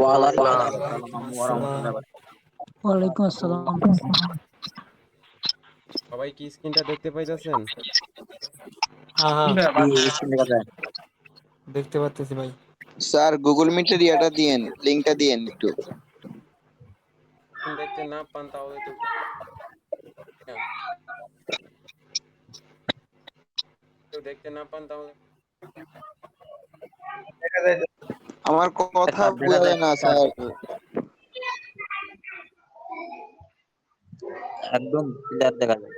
ওয়ালাইকুম আসসালাম ওয়া ওয়ালাইকুম আসসালাম। সবাই কি স্ক্রিনটা দেখতে পাইতেছেন? হ্যাঁ হ্যাঁ স্ক্রিন দেখা যায়। দেখতে পাচ্তেছি ভাই। স্যার গুগল মিটের ইয়াটা দিয়েন, লিংকটা দিয়েন একটু। স্ক্রিন দেখতে না পান তাহলে তো কেউ দেখতে না পান তাহলে আমার কথা স্যার দেখা বোঝা যায় যায় না স্যার, স্যার। একদম ক্লিয়ার দেখা যায়।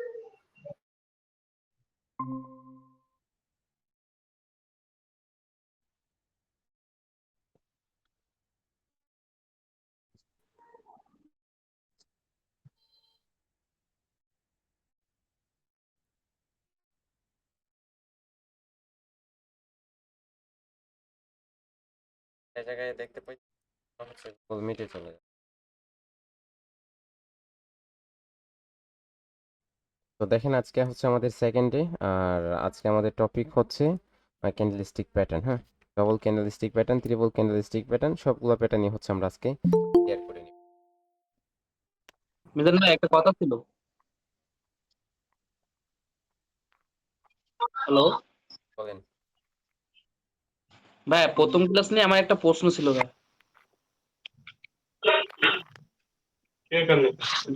এই জায়গায় দেখতে পাই হচ্ছে গুগল মিটে চলে যায়। তো দেখেন আজকে হচ্ছে আমাদের সেকেন্ড ডে, আর আজকে আমাদের টপিক হচ্ছে ক্যান্ডেলস্টিক প্যাটার্ন। হ্যাঁ, double candlestick pattern, triple candlestick pattern, সবগুলো প্যাটার্নই হচ্ছে আমরা আজকে ক্লিয়ার করে নিব। মিজান ভাই একটা কথা ছিল। হ্যালো বলেন। ভাই, প্রথম ক্লাস নিয়ে আমার একটা প্রশ্ন ছিল ভাই।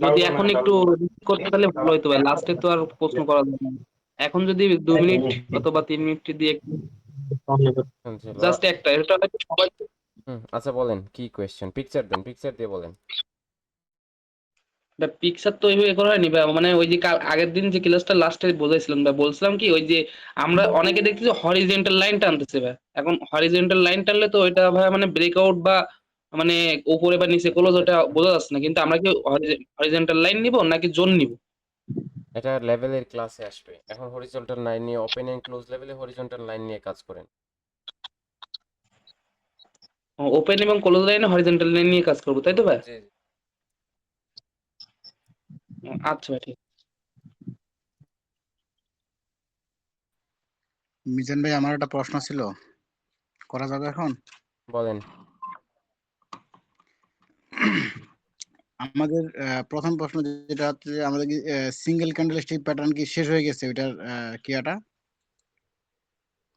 যদি এখন একটু repeat করতে পারলে ভালো হতো ভাই, লাস্টে তো আর প্রশ্ন করা যাবে না। এখন যদি 2 মিনিট অথবা 3 মিনিট দিয়ে শুনছিল। জাস্ট একটা, এটা হয়তো সবাই আচ্ছা বলেন কি কোয়েশ্চেন, পিকচার দেন, পিকচার দিয়ে বলেন। পিকচার তো ওইভাবে করা হয়নি ভাই। মানে ওই যে আগের দিন যে ক্লাসটা লাস্টে বোঝাইছিলাম ভাই, বলছিলাম কি ওই যে আমরা অনেকে দেখছি যে হরিজেন্টাল লাইন টানতেছে ভাই। এখন হরিজেন্টাল লাইন টানলে তো ওইটা ভাই মানে ব্রেকআউট বা মানে উপরে বা নিচে ক্লোজ, ওটা বোঝা যাচ্ছে না। কিন্তু আমরা কি হরিজেন্টাল লাইন নিব নাকি জোন নিব? এটা লেভেলের ক্লাসে আসবে। এখন হরিজন্টাল লাইন নিয়ে, ওপেন এন্ড ক্লোজ লেভেলে হরিজন্টাল লাইন নিয়ে কাজ করেন। ওপেন এবং ক্লোজ লাইনে হরিজেন্টাল লাইন নিয়ে কাজ করবো, তাই তো ভাই? জি জি। আচ্ছা ভাই, ঠিক। মিজান ভাই, আমার একটা প্রশ্ন ছিল, করা যাবে এখন? বলেন। আমাদের প্রথম প্রশ্ন যেটা হচ্ছে যে আমাদের কি সিঙ্গেল ক্যান্ডেলস্টিক প্যাটার্ন কি শেষ হয়ে গেছে ওইটার কিয়াটা,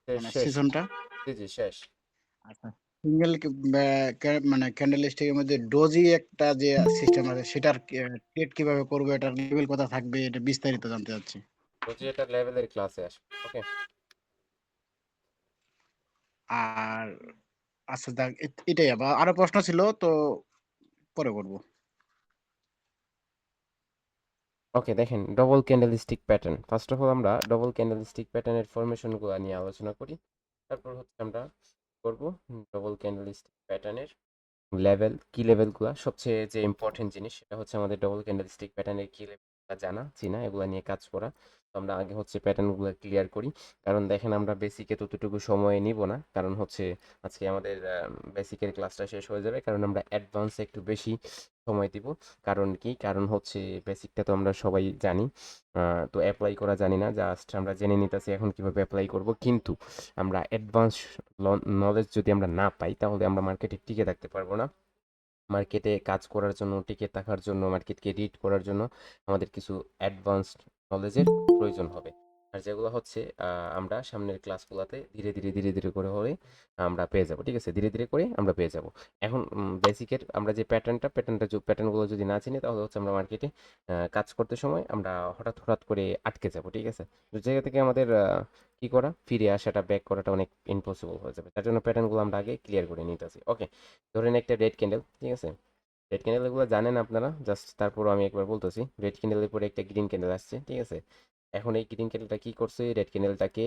শেষ মানে শেষ। সিজনটা? জি জি শেষ। আচ্ছা, সিঙ্গেল মানে ক্যান্ডেলস্টিকের মধ্যে ডোজি একটা যে সিস্টেম আছে সেটার ট্রেড কিভাবে করবো, এটার লেভেল কথা থাকবে, এটা বিস্তারিত জানতে চাচ্ছি। বুঝি এটা লেভেলের ক্লাসে আসবে। ওকে। আর আচ্ছা দেখ, এটাই। আবার আরো প্রশ্ন ছিল তো, পরে করবো। ওকে দেখেন, double candlestick pattern, first of all আমরা ডবল ক্যান্ডেলস্টিক প্যাটার্নের ফরমেশনগুলো নিয়ে আলোচনা করি। তারপর হচ্ছে আমরা করব ডবল ক্যান্ডেলস্টিক প্যাটার্নের লেভেল, কি লেভেলগুলো সবচেয়ে যে ইম্পর্টেন্ট জিনিস সেটা হচ্ছে আমাদের ডবল ক্যান্ডেলস্টিক প্যাটার্নের কি লেভেল জানা চিনা, এগুলো নিয়ে কাজ করা। তো আমরা আগে হচ্ছে প্যাটার্নগুলো ক্লিয়ার করি, কারণ দেখেন আমরা বেসিকে ততটুকু সময় নিব না, কারণ হচ্ছে আজকে আমাদের বেসিকের ক্লাসটা শেষ হয়ে যাবে, কারণ আমরা অ্যাডভান্সে একটু বেশি সময় দিব। কারণ কি, কারণ হচ্ছে বেসিকটা তো আমরা সবাই জানি, তো অ্যাপ্লাই করা জানি না, জাস্ট আমরা জেনে নিতেছি এখন কিভাবে অ্যাপ্লাই করব। কিন্তু আমরা অ্যাডভান্স নলেজ যদি আমরা না পাই তাহলে আমরা মার্কেটে টিকে থাকতে পারবো না। মার্কেটে কাজ করার জন্য, টিকে থাকার জন্য, মার্কেটকে রিড করার জন্য আমাদের কিছু অ্যাডভান্সড নলেজের প্রয়োজন হবে। আর যেগুলো হচ্ছে আমরা সামনের ক্লাসগুলোতে ধীরে ধীরে ধীরে ধীরে করে হয়ে আমরা পেয়ে যাব। ঠিক আছে, ধীরে ধীরে করে আমরা পেয়ে যাব। এখন বেসিকের আমরা যে প্যাটার্নগুলো যদি না চিনি তাহলে হচ্ছে আমরা মার্কেটে কাজ করতে সময় আমরা হঠাৎ হঠাৎ করে আটকে যাব। ঠিক আছে, তো জায়গা থেকে আমাদের কি করা, ফিরে আসাটা, ব্যাক করাটা অনেক ইম্পসিবল হয়ে যাবে। তার জন্য প্যাটার্নগুলো আমরা আগে ক্লিয়ার করে নিতেছি। ওকে, ধরেন একটা রেড ক্যান্ডেল। ঠিক আছে, রেড ক্যান্ডেল এগুলো জানেন আপনারা, জাস্ট তারপরও আমি একবার বলতেছি। রেড ক্যান্ডেলের পরে একটা গ্রিন ক্যান্ডেল আসছে। ঠিক আছে, এখন এই গ্রিন ক্যান্ডেলটা কি করছে, রেড ক্যান্ডেলটাকে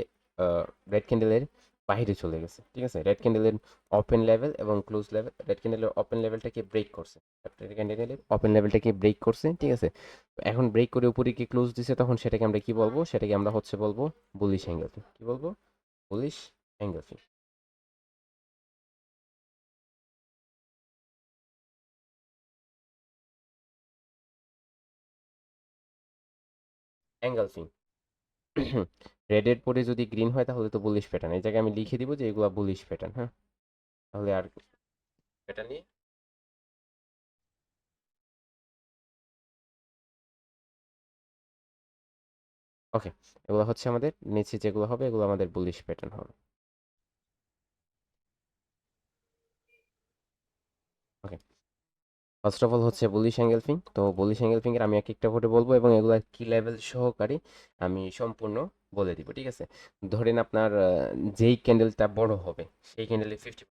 রেড ক্যান্ডেলের বাইরে চলে গেছে। ঠিক আছে, রেড ক্যান্ডেলের ওপেন লেভেল এবং ক্লোজ লেভেল, রেড ক্যান্ডেলের ওপেন লেভেলটাকে ব্রেক করছে, রেড ক্যান্ডেলের ওপেন লেভেলটাকে ব্রেক করছে। ঠিক আছে, তো এখন ব্রেক করে উপরে কি ক্লোজ দিছে, তখন সেটাকে আমরা কি বলবো, সেটাকে আমরা হচ্ছে বলবো বুলিশ অ্যাঙ্গেল। কি বলবো? Bullish angle. অ্যাঙ্গেলফিং। রেডের পরে যদি গ্রিন হয় তাহলে তো বুলিশ প্যাটার্ন। এই জায়গায় আমি লিখে দিব যে এগুলো বুলিশ প্যাটার্ন। হ্যাঁ, তাহলে আর এটা নিয়ে ওকে, এগুলো হচ্ছে আমাদের নিচে যেগুলো হবে এগুলো আমাদের বুলিশ প্যাটার্ন হবে। ওকে, ফার্স্ট অফ অল হচ্ছে বুলিশ এঙ্গেলফিং। তো বুলিশ এঙ্গেলফিং এর আমি এক একটা করে বলবো এবং এগুলা কি লেভেল সহকারে আমি সম্পূর্ণ বলে দিব, ঠিক আছে? ধরেন আপনার যেই ক্যান্ডেলটা বড় হবে সেই ক্যান্ডেলে 50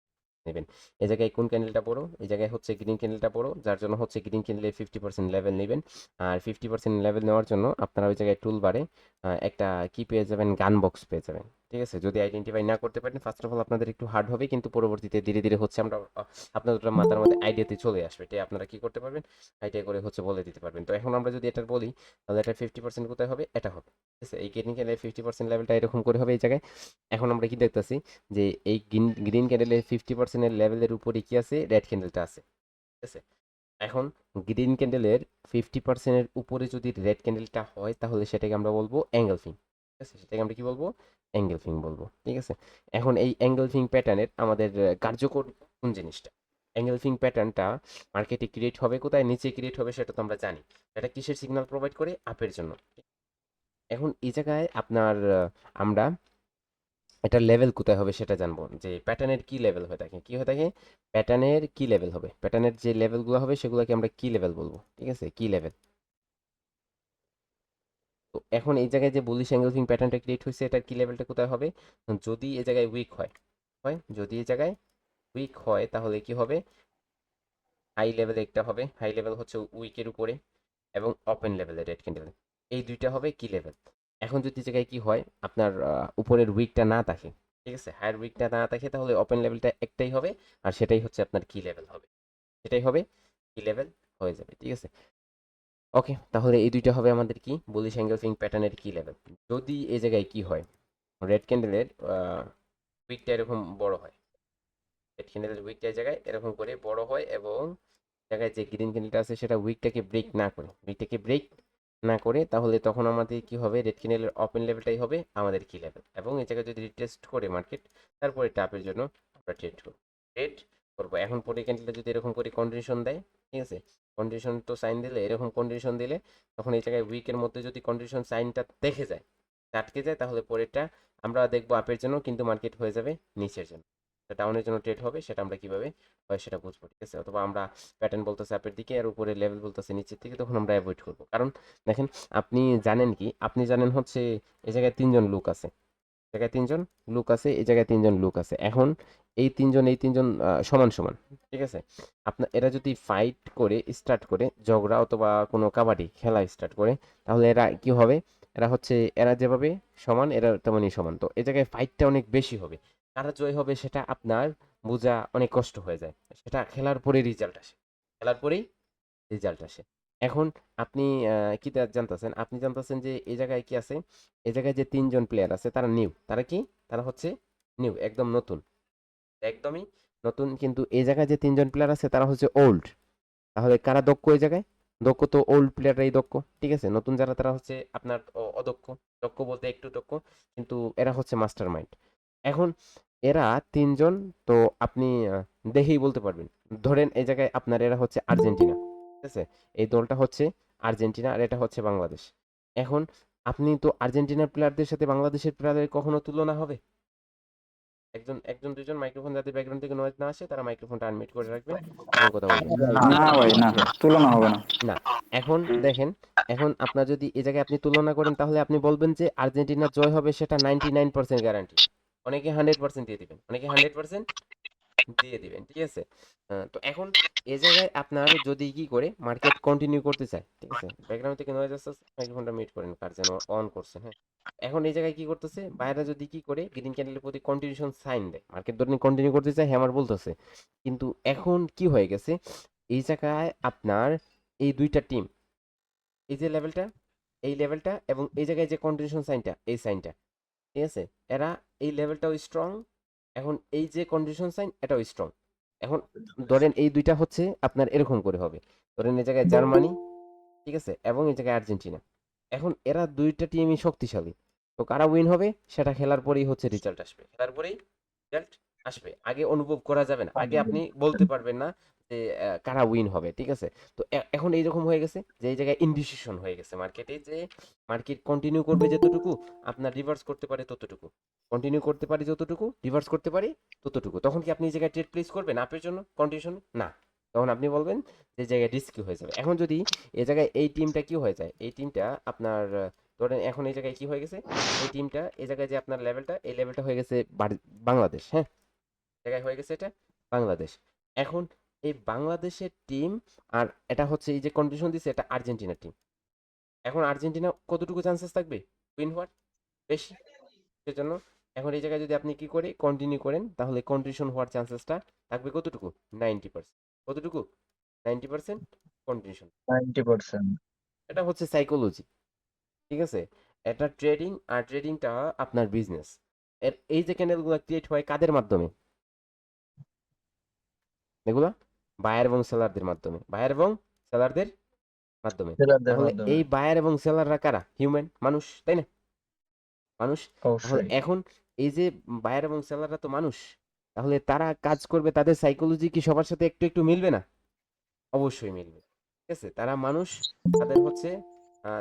নেবেন। এই জায়গায় কোন ক্যান্ডেলটা বড়? এই জায়গায় হচ্ছে গ্রিন ক্যান্ডেলটা বড়, যার জন্য হচ্ছে গ্রিন ক্যান্ডেলের 50% লেভেল নেবেন। আর 50% লেভেল নেওয়ার জন্য আপনারা ওই জায়গায় টুল বারে একটা কি পেয়ে যাবেন, গান বক্স পেয়ে যাবেন, ঠিক আছে? যদি আইডেন্টিফাই না করতে পারেন ফার্স্ট অফ অল আপনাদের একটু হার্ড হবে, কিন্তু পরবর্তীতে ধীরে ধীরে হচ্ছে আমরা আপনাদের ওটা মাথার মধ্যে আইডিয়াতে চলে আসবে, এটাই আপনারা কি করতে পারবেন, আইডিয়া করে হচ্ছে বলে দিতে পারবেন। তো এখন আমরা যদি এটা বলি তাহলে এটা 50% কোথায় হবে, এটা হবে, ঠিক আছে? এই গ্রিন ক্যান্ডেলের 50% লেভেলটা এরকম করে হবে এই জায়গায়। এখন আমরা কি দেখতেছি যে এই গ্রিন ক্যান্ডেলের 50% এর লেভেলের উপরে কি আছে, রেড ক্যান্ডেলটা আছে, ঠিক আছে? এখন গ্রিন ক্যান্ডেলের 50% এর উপরে যদি রেড ক্যান্ডেলটা হয় তাহলে সেটাকে আমরা বলবো অ্যাঙ্গেলফিং, ঠিক আছে? সেটাকে আমরা কি বলবো, অ্যাঙ্গেলফিং বলবো, ঠিক আছে? এখন এই অ্যাঙ্গেলফিং প্যাটার্নের আমাদের কার্যকর কোন জিনিসটা, অ্যাঙ্গেলফিং প্যাটার্নটা মার্কেটে ক্রিয়েট হবে কোথায়, নিচে ক্রিয়েট হবে সেটা তো আমরা জানি। এটা কিসের সিগন্যাল প্রোভাইড করে, আপের জন্য। এখন এই জায়গায় আপনার আমরা এটার লেভেল কোথায় হবে সেটা জানবো, যে প্যাটার্নের কি লেভেল হয়ে থাকে, কি হয়ে থাকে, প্যাটার্নের কি লেভেল হবে, প্যাটার্নের যে লেভেলগুলো হবে সেগুলোকে আমরা কি লেভেল বলবো, ঠিক আছে? কি লেভেল। তো এখন এই জায়গায় যে বুলিশ এঙ্গেলফিং প্যাটার্নটা ক্রিয়েট হয়েছে এটার কি লেভেলটা কোথায় হবে, যদি এই জায়গায় উইক হয়, যদি এই জায়গায় উইক হয় তাহলে কি হবে, হাই লেভেলে একটা হবে, হাই লেভেল হচ্ছে উইকের উপরে, এবং ওপেন লেভেলে রেড ক্যান্ডেল, এই দুইটা হবে কি লেভেল। এখন যদি জায়গায় কি হয় আপনার উপরের উইকটা না থাকে, ঠিক আছে, হায়ার উইকটা না থাকে তাহলে ওপেন লেভেলটা একটাই হবে, আর সেটাই হচ্ছে আপনার কি লেভেল হবে, সেটাই হবে কি লেভেল হয়ে যাবে, ঠিক আছে? ওকে, তাহলে এই দুইটা হবে আমাদের কি বুলিশ এঙ্গেলফিং প্যাটার্নের কি লেভেল। যদি এই জায়গায় কি হয়, রেড ক্যান্ডেলের উইকটা এরকম বড় হয়, রেড ক্যান্ডেলের উইকটা এই জায়গায় এরকম করে বড় হয়, এবং জায়গায় যে গ্রিন ক্যান্ডেলটা আছে সেটা উইকটাকে ব্রেক না করে, তাহলে তখন আমাদের কি হবে, রেড ক্যান্ডেলের ওপেন লেভেলটাই হবে আমাদের কি লেভেল। এবং এই জায়গায় যদি রিটেস্ট করে মার্কেট তারপরে টাপের জন্য আমরা ট্রেড করবো। এখন পরে ক্যান্ডেলটা যদি এরকম করে কন্ডিশন দেয়, ঠিক আছে, কন্ডিশন তো সাইন দিলে, এরকম কন্ডিশন দিলে তখন এই জায়গায় উইকের মধ্যে যদি কন্ডিশন সাইনটা দেখে যায়, আটকে যায়, তাহলে পরেরটা আমরা দেখবো আপের জন্য, কিন্তু মার্কেট হয়ে যাবে নিচের জন্য, ডাউনের জন্য ট্রেড হবে, সেটা আমরা কিভাবে হয় সেটা বুঝবো, ঠিক আছে? অথবা আমরা প্যাটার্ন বলতেছে আপের দিকে আর উপরে লেভেল বলতেছে নিচের দিকে, তখন আমরা অ্যাভয়েড করবো। কারণ দেখেন, আপনি জানেন কি, আপনি জানেন হচ্ছে এই জায়গায় তিনজন লুক আছে, জায়গায় তিনজন লুক আছে, এই জায়গায় তিনজন লুক আছে। এখন এই তিনজন সমান সমান, ঠিক আছে? আপনার এরা যদি ফাইট করে স্টার্ট করে, ঝগড়া অথবা কোনো কাবাডি খেলা স্টার্ট করে, তাহলে এরা কি হবে, এরা যেভাবে সমান এরা তেমনই সমান। তো এই জায়গায় ফাইটটা অনেক বেশি হবে, কারা জয় হবে সেটা আপনার বোঝা অনেক কষ্ট হয়ে যায়, সেটা খেলার পরে রিজাল্ট আসে, খেলার পরেই রেজাল্ট আসে। এখন আপনি কি জানতেছেন, আপনি জানতেছেন যে এই জায়গায় কি আছে, এই জায়গায় যে তিনজন প্লেয়ার আছে তারা নিউ, তারা কি, তারা হচ্ছে নিউ, একদম নতুন, একদমই নতুন। কিন্তু এই জায়গায় যে তিনজন প্লেয়ার আছে তারা হচ্ছে ওল্ড। তাহলে কারা দক্ষ এই জায়গায়, দক্ষ তো ওল্ড প্লেয়াররাই দক্ষ, ঠিক আছে? নতুন যারা তারা হচ্ছে আপনার অদক্ষ, দক্ষ বলতে একটু দক্ষ, কিন্তু এরা হচ্ছে মাস্টার মাইন্ড। এখন এরা তিনজন, তো আপনি দেখেই বলতে পারবেন, ধরেন এই জায়গায় আপনার এরা হচ্ছে আর্জেন্টিনা, ঠিক আছে? এই দলটা হচ্ছে আর্জেন্টিনা আর এটা হচ্ছে বাংলাদেশ। এখন আপনি তো আর্জেন্টিনার প্লেয়ারদের সাথে বাংলাদেশের প্লেয়ারের কখনো তুলনা হবে, একজন একজন দুইজন মাইক্রোফোন, যাদের ব্যাকগ্রাউন্ড থেকে নয়েজ না আসে তারা মাইক্রোফোনটা আনমিউট করে রাখবেন এবং কথা বলবেন। না ভাই না, তুলনা হবে না। না, এখন দেখেন, এখন আপনার যদি এই জায়গায় আপনি তুলনা করেন তাহলে আপনি বলবেন যে আর্জেন্টিনা জয় হবে, সেটা 99% গ্যারান্টি। অনেকে 100% দিয়ে দিবেন, অনেকে 100% দিয়ে দিবেন, ঠিক আছে? তো এখন এই জায়গায় আপনার যদি কি করে মার্কেট কন্টিনিউ করতে চায়, ঠিক আছে, ব্যাকগ্রাউন্ড থেকে নয়েজ আসছে, মাইক্রোফোনটা মিউট করেন কার যেন অন করছে, হ্যাঁ। এখন এই জায়গায় কি করতেছে, বাইরে যদি কি করে গ্রিন ক্যান্ডেলের প্রতি কন্টিনিউশন সাইন দেয়, মার্কেট ধরে কন্টিনিউ করতে চায়, হ্যামার বলতেছে। কিন্তু এখন কি হয়ে গেছে, এই জায়গায় আপনার এই দুইটা টিম, এই যে লেভেলটা, এই লেভেলটা, এবং এই জায়গায় যে কন্টিনিউশন সাইনটা, এই সাইনটা, ঠিক আছে, এরা এই লেভেলটাও স্ট্রং, এখন এই যে কন্ডিশন সাইন এটাও স্ট্রং। এখন ধরেন এই দুইটা হচ্ছে আপনার এরকম করে হবে, ধরেন এই জায়গায় জার্মানি, ঠিক আছে, এবং এই জায়গায় আর্জেন্টিনা। এখন এরা দুইটা টিমই শক্তিশালী, তো কারা উইন হবে সেটা খেলার পরেই হচ্ছে রেজাল্ট আসবে, খেলার পরেই রেজাল্ট আসবে, আগে অনুভব করা যাবে না, আগে আপনি বলতে পারবেন না যে কারা উইন হবে, ঠিক আছে? তো এখন এইরকম হয়ে গেছে যে এই জায়গায় ইনডিসিশন হয়ে গেছে মার্কেটে, যে মার্কেট কন্টিনিউ করবে যতটুকু, আপনার রিভার্স করতে পারে ততটুকু, কন্টিনিউ করতে পারে যতটুকু, রিভার্স করতে পারে ততটুকু। তখন কি আপনি এই জায়গায় ট্রেড প্লেস করবেন আপের জন্য কন্ডিশন? না, তখন আপনি বলবেন যে জায়গায় রিস্কি হয়ে যাবে। এখন যদি এই জায়গায় এই টিমটা কি হয়ে যায়, এই টিমটা আপনার ধরেন এখন এই জায়গায় কি হয়ে গেছে, এই টিমটা এই জায়গায় যে আপনার লেভেলটা, এই লেভেলটা হয়ে গেছে বাংলাদেশ, হ্যাঁ, জায়গায় হয়ে গেছে এটা বাংলাদেশ। এখন এই বাংলাদেশের টিম, আর এটা হচ্ছে এই যে কন্ডিশন দিছে এটা আর্জেন্টিনা টিম। এখন আর্জেন্টিনা কতটুকু চান্সেস থাকবে উইন হওয়ার? বেশি। সেজন্য এখন এই জায়গায় যদি আপনি কি করে কন্টিনিউ করেন, তাহলে কন্ডিশন হওয়ার চান্সেসটা থাকবে কতটুকু? 90%। কতটুকু? 90% কন্ডিশন। 90%। এটা হচ্ছে সাইকোলজি, ঠিক আছে? এটা ট্রেডিং, আর ট্রেডিংটা আপনার বিজনেস। এই যে ক্যান্ডেলগুলো ক্রিয়েট হয় কাদের মাধ্যমে? এগুলা বায়ার এবং সেলারদের মাধ্যমে, বায়ার এবং সেলারদের মাধ্যমে। সেলারদের তাহলে মাধ্যমে এই বায়ার এবং সেলাররা কারা? হিউম্যান, মানুষ, তাই না? মানুষ। তাহলে অবশ্যই। এখন এই যে বায়ার এবং সেলাররা তো মানুষ, তাহলে তারা কাজ করবে, তাদের সাইকোলজি কি সবার সাথে একটু একটু মিলবে না? অবশ্যই মিলবে, ঠিক আছে? তারা মানুষ, তাদের হচ্ছে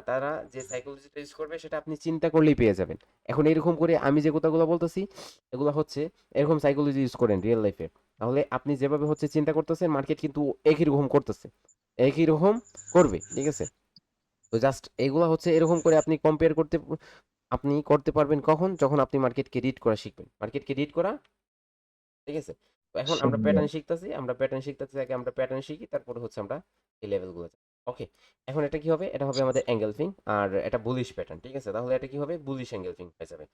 তারা যে সাইকোলজিটা ইউজ করবে সেটা আপনি চিন্তা করলেই পেয়ে যাবেন। এখন এরকম করে আমি যে কথাগুলো বলতেছি এগুলো হচ্ছে এরকম সাইকোলজি ইউজ করেন রিয়েল লাইফে, তাহলে আপনি যেভাবে হচ্ছে চিন্তা করতেছেন মার্কেট কিন্তু একই রকম করতেছে, একই রকম করবে, ঠিক আছে? তো জাস্ট এগুলা হচ্ছে এরকম করে আপনি কম্পেয়ার করতে, আপনি করতে পারবেন কখন? যখন আপনি মার্কেটকে রিড করা শিখবেন, মার্কেটকে রিড করা, ঠিক আছে? তো এখন আমরা শিখবো। প্যাটার্ন শিখতেছি, আগে আমরা প্যাটার্ন শিখি, তারপরে হচ্ছে আমরা এই লেভেলগুলো যাই। ওকে, এখন এটা কি হবে? এটা হবে আমাদের এঙ্গেলফিং, আর এটা বুলিশ প্যাটার্ন, ঠিক আছে? তাহলে এটা কি হবে? বুলিশ এঙ্গেলফিং হয়ে যাবে।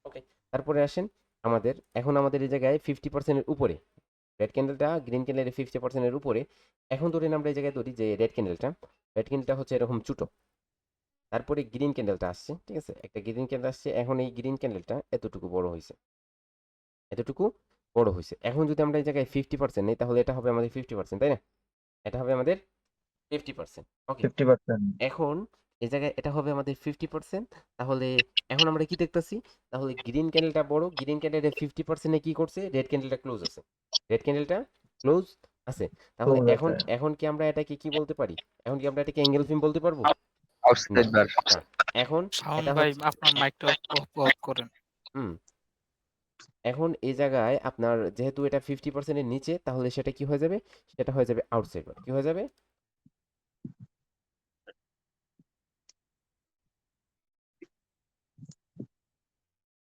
ওকে, তারপরে আসেন আমাদের, এখন আমাদের এই জায়গায় 50%-এর উপরে রেড ক্যান্ডেলটা, গ্রিন ক্যান্ডেলের 50%-এর উপরে। এখন ধরেন আমরা এই জায়গায় ধরি যে রেড ক্যান্ডেলটা হচ্ছে এরকম ছোট, তারপরে গ্রিন ক্যান্ডেলটা আসছে, ঠিক আছে? একটা গ্রিন ক্যান্ডেল আসছে, এখন এই গ্রিন ক্যান্ডেলটা এতটুকু বড় হয়েছে, এতটুকু বড় হয়েছে। এখন যদি আমরা এই জায়গায় 50% নেই, তাহলে এটা হবে আমাদের 50%, তাই না? এটা হবে আমাদের 50%। ওকে, 50%। এখন এই জায়গায় এটা হবে আমাদের 50%। তাহলে এখন আমরা কি দেখতেছি? তাহলে গ্রিন ক্যান্ডেলটা বড়, গ্রিন ক্যান্ডেলের 50%-এ কি করছে? রেড ক্যান্ডেলটা ক্লোজ আছে, রেড ক্যান্ডেলটা ক্লোজ আছে। তাহলে ক্লোজ এখন আছে। এখন কি আমরা এটাকে কি বলতে পারি? এখন কি আমরা এটাকে অ্যাঙ্গেল ফিম বলতে পারবো? না, আউটসাইড বার। না। এখন শাওন এটা ভাই হচ্ছে আপনার মাইকটা অফ করেন। হুম, এখন এই জায়গায় আপনার যেহেতু এটা 50%-এর নিচে, তাহলে সেটা কি হয়ে যাবে? সেটা হয়ে যাবে আউটসাইড বার। কি হয়ে যাবে?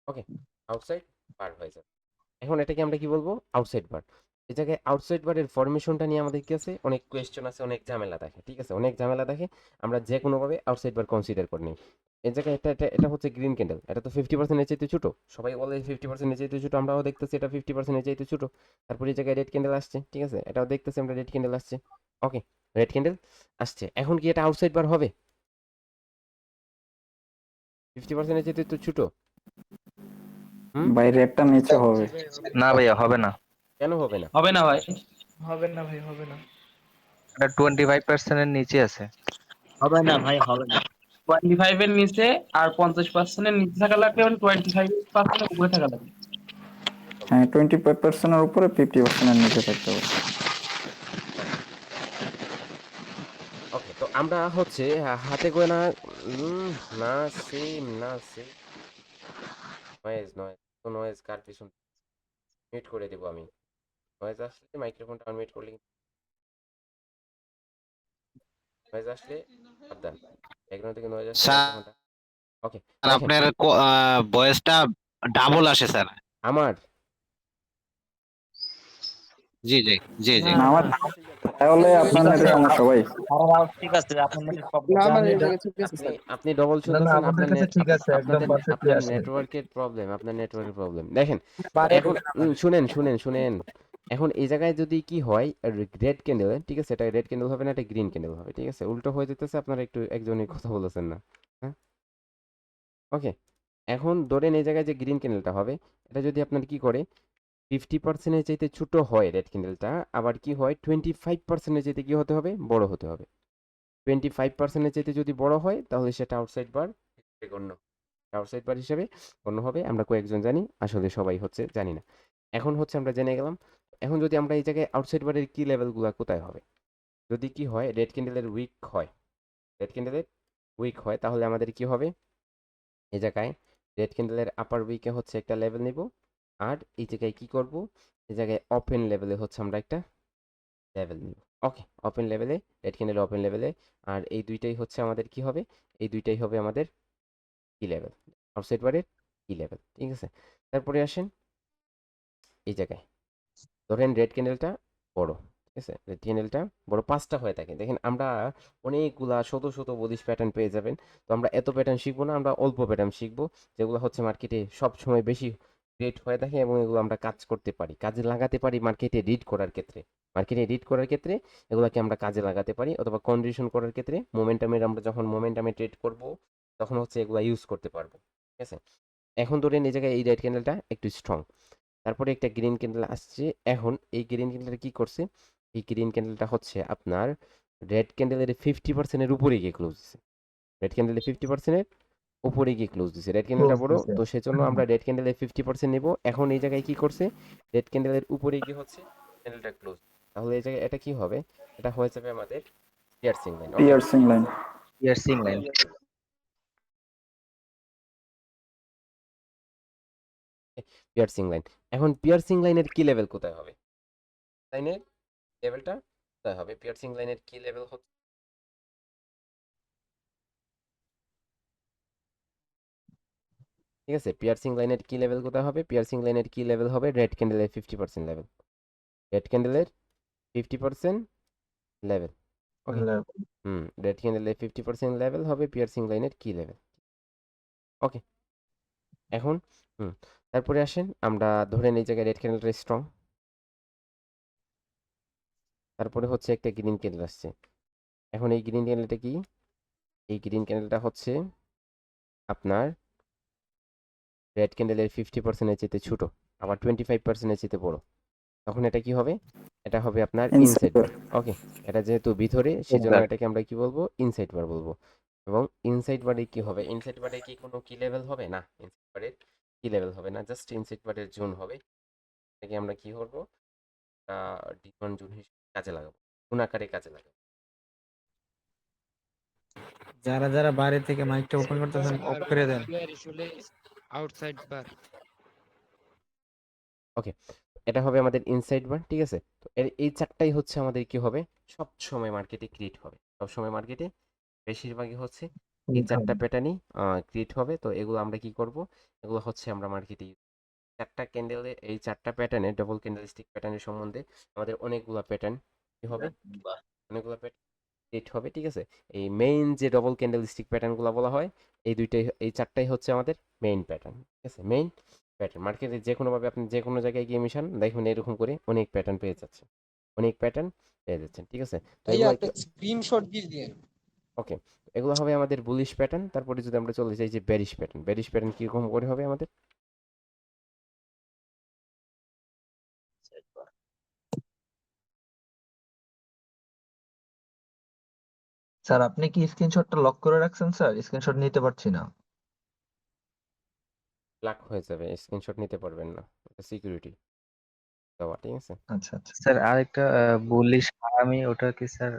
ওকে, আউটসাইড বার হয়ে যাবে। এখন এটাকে আমরা কি বলবো? আউটসাইড বার। এই জায়গায় আউটসাইড বারের ফরমেশনটা নিয়ে আমাদের কি আছে? অনেক কোয়েশ্চেন আছে, অনেক ঝামেলা দেখে, ঠিক আছে? অনেক ঝামেলা দেখে, আমরা যে কোনোভাবে আউটসাইড বার কনসিডার করে নিই। এই জায়গায় এটা এটা এটা হচ্ছে গ্রিন ক্যান্ডেল, এটা তো 50%-এর চাইতে ছোট, সবাই বলে 50%-এর চাইতে ছোট, আমরাও দেখতেছি এটা 50%-এর চাইতে ছোট। তারপরে এই জায়গায় রেড ক্যান্ডেল আসছে, ঠিক আছে? এটাও দেখতেছি আমরা, রেড ক্যান্ডেল আসছে। ওকে, রেড ক্যান্ডেল আসছে, এখন কি এটা আউটসাইড বার হবে? 50%-এর চাইতে তো ছোট। হুম, বাইরে একটা নিচে হবে। না ভাইয়া হবে না। কেন হবে না? হবে না ভাই, হবে না ভাই, হবে না। এটা 25% এর নিচে আছে। হবে না ভাই, হবে না। 25 এর নিচে আর 50% এর নিচে থাকা লাগবে, এবং 25% এর উপরে থাকা লাগবে। হ্যাঁ, 25%-এর উপরে, 50%-এর নিচে থাকতে হবে। ওকে, তো আমরা হচ্ছে হাতে গোনা, না সেম, না সেম। নয়েজ, নয়েজ, তো নয়েজ কার পিছন? মিউট করে দেবো আমি। নয়েজ আসলে মাইক্রোফোনটা আনমিউট করলে, নয়েজ আসলে সাবধান, ব্যাকগ্রাউন্ড থেকে নয়েজ আসলে স্যার, মাইক্রোফোনটা। ওকে, দেখেন আপনার ভয়েসটা ডাবল আসে স্যার। আমার জি জি জি জি। না, আমার তাহলে আপনার নেটের সমস্যা ভাই। ঠিক আছে, আপনার নেটের প্রবলেম। আপনি আপনি ডবল না না, শুনতেছেন, আমাদের আপনার কাছে নেট, ঠিক আছে, একদম আপনাদের পারফেক্টলি আপনার আসে। নেটওয়ার্কের প্রবলেম, আপনার নেটওয়ার্কের প্রবলেম। দেখেন এখন শুনেন শুনেন শুনেন, এখন এই জায়গায় যদি কি হয়, রেড ক্যান্ডেল, ঠিক আছে? এটা রেড ক্যান্ডেল হবে না, এটা গ্রিন ক্যান্ডেল হবে, ঠিক আছে? উল্টো হয়ে যেতেছে, আপনারা একটু একজনের কথা বলেছেন না, হ্যাঁ? ওকে, এখন ধরেন এই জায়গায় যে গ্রিন ক্যান্ডেলটা হবে, এটা যদি আপনার কি করে 50%-এর চাইতে ছোট হয় রেড ক্যান্ডেলটা, আবার কি হয় 25%-এর চাইতে কি হতে হবে? বড় হতে হবে। 25%-এর চাইতে যদি বড় হয়, তাহলে সেটা আউটসাইড বার হিসেবে গণ্য, আউটসাইড বার হিসেবে গণ্য হবে। আমরা কয়েকজন জানি, আসলে সবাই হচ্ছে জানি না। এখন হচ্ছে আমরা জেনে গেলাম। এখন যদি আমরা এই জায়গায় আউটসাইড বারের কি লেভেলগুলো কোথায় হবে, যদি কি হয় রেড ক্যান্ডেলের উইক হয়, রেড ক্যান্ডেলের উইক হয়, তাহলে আমাদের কি হবে, এই জায়গায় রেড ক্যান্ডেলের আপার উইকে হচ্ছে একটা লেভেল নিব, আর এই জায়গায় কি করব, এই জায়গায় ওপেন লেভেলে হচ্ছে আমরা একটা লেভেল নিব। ওকে, ওপেন লেভেলে, রেড ক্যান্ডেল ওপেন লেভেলে, আর এই দুইটাই হচ্ছে আমাদের কি হবে, এই দুইটাই হবে আমাদের কি লেভেল, আউটসাইড বারের কি লেভেল। ঠিক আছে, তারপরে আসেন এই জায়গায় ধরেন রেড ক্যান্ডেলটা বড়, ঠিক আছে, রেড ক্যান্ডেলটা বড় 5টা হয়ে থাকে। দেখেন আমরা অনেকগুলা শত শত বলিশ প্যাটার্ন পেয়ে যাবেন। তো আমরা এত প্যাটার্ন শিখবো না, আমরা অল্প প্যাটার্ন শিখবো যেগুলো হচ্ছে মার্কেটে সব সময় বেশি রেট হয়ে থাকে এবং এগুলো আমরা কাজ করতে পারি, কাজে লাগাতে পারি মার্কেটে রিড করার ক্ষেত্রে। মার্কেটে রিড করার ক্ষেত্রে এগুলোকে আমরা কাজে লাগাতে পারি, অথবা কন্ডিশন করার ক্ষেত্রে মোমেন্টামের আমরা যখন মোমেন্টামে ট্রেড করব তখন হচ্ছে এগুলো ইউজ করতে পারবো। ঠিক আছে, এখন ধরেন এই জায়গায় এই রেড ক্যান্ডেলটা একটু স্ট্রং, তারপরে একটা গ্রিন ক্যান্ডেল আসছে। এখন এই গ্রিন ক্যান্ডেলটা কি করছে, এই গ্রিন ক্যান্ডেলটা হচ্ছে আপনার রেড ক্যান্ডেলের 50%-এর উপরে গিয়ে ক্লোজ দিছে, রেড ক্যান্ডেলের 50%-এর উপরে গিয়ে ক্লোজ দিছে, রেড ক্যান্ডেলটা বড়, তো সেজন্য আমরা রেড ক্যান্ডেলের 50% নেব। এখন এই জায়গায় কি করছে, রেড ক্যান্ডেলের উপরে গিয়ে হচ্ছে ক্যান্ডেলটা ক্লোজ, তাহলে এই জায়গায় এটা কি হবে, এটা হয়ে যাবে আমাদের piercing line. Okay, piercing line. Piercing line. Piercing line. এখন পিয়ার্সিং লাইনের কি লেভেল কোথায় হবে, লাইনের লেভেলটা কোথায় হবে, পিয়ার্সিং লাইনের কি লেভেল হচ্ছে, ঠিক আছে, পিয়ার্সিং লাইনের কি লেভেল কোথায় হবে, পিয়ার্সিং লাইনের কি লেভেল হবে, রেড ক্যান্ডেলের 50% লেভেল, রেড ক্যান্ডেলের 50% লেভেল। ওকে, রেড ক্যান্ডেলের 50% লেভেল হবে পিয়ার্সিং লাইনের কি লেভেল। ওকে, এখন তারপরে আসেন আমরা ধরেন এই জায়গায় রেড ক্যান্ডেলটা স্ট্রং, তারপরে হচ্ছে একটা গ্রিন ক্যান্ডেল আসছে। এখন এই গ্রিন ক্যান্ডেলটা কি, এই গ্রিন ক্যান্ডেলটা হচ্ছে আপনার রেড ক্যান্ডেলের 50%-এর চেয়ে ছোট, আবার 25%-এর চেয়ে বড়, তখন এটা কি হবে, এটা হবে আপনার ইনসাইড বার। ওকে, এটা যেহেতু ভিতরে সেজন্য এটাকে আমরা কি বলবো, ইনসাইড বার বলবো। এবং ইনসাইড বারে কি হবে, ইনসাইড বারে কি কোনো কি লেভেল হবে না, ইনসাইড বারের কি লেভেল হবে না, জাস্ট ইনসাইড বারের জোন হবে। এটাকে আমরা কি করবো, ডিমান্ড জোন হিসেবে কাজে লাগাবো, কোন আকারে কাজে লাগাবো। যারা যারা বাইরে থেকে মাইকটা ওপেন করতেছেন অফ করে দেন। আউটসাইড বার। ওকে, এটা হবে আমাদের ইনসাইড বার। ঠিক আছে, তো এই চারটাই হচ্ছে আমাদের কি হবে, সব সময় মার্কেটে ক্রিয়েট হবে, সব সময় মার্কেটে বেশিরভাগই হচ্ছে এই চারটা প্যাটার্নই ক্রিয়েট হবে। তো এগুলো আমরা কি করব, এগুলো হচ্ছে আমরা মার্কেটে চারটা ক্যান্ডেলে, এই চারটা প্যাটার্নে ডবল ক্যান্ডেলস্টিক প্যাটার্নের সম্বন্ধে আমাদের অনেকগুলো প্যাটার্ন কি হবে, অনেকগুলো প্যাটার্ন ক্রিয়েট হবে। ঠিক আছে, এই মেইন যে ডবল ক্যান্ডেলস্টিক প্যাটার্নগুলো বলা হয়, এই দুইটাই, এই চারটাই হচ্ছে আমাদের মেইন প্যাটার্ন। ঠিক আছে, মেইন প্যাটার্ন মার্কেটে যে কোনোভাবে আপনি যে কোনো জায়গায় গিয়ে মিশান দেখবেন এরকম করে অনেক প্যাটার্ন পেয়ে যাচ্ছে, অনেক প্যাটার্ন পেয়ে যাচ্ছেন। ঠিক আছে, তো এগুলো স্ক্রিনশট দিয়ে দিন। ওকে, এগুলো হবে আমাদের বুলিশ প্যাটার্ন। তারপরে যদি আমরা চলে যাই যে বেরিশ প্যাটার্ন, বেরিশ প্যাটার্ন কিরকম করে হবে আমাদের, স্যার আপনি কি স্ক্রিনশটটা লক করে রাখছেন? স্যার স্ক্রিনশট নিতে পারছি না। ব্ল্যাক হয়ে যাবে, স্ক্রিনশট নিতে পারবেন না, এটা সিকিউরিটি দেওয়া। ঠিক আছে, আচ্ছা আচ্ছা স্যার আরেকটা বুলিশ হারামি, ওটা কি স্যার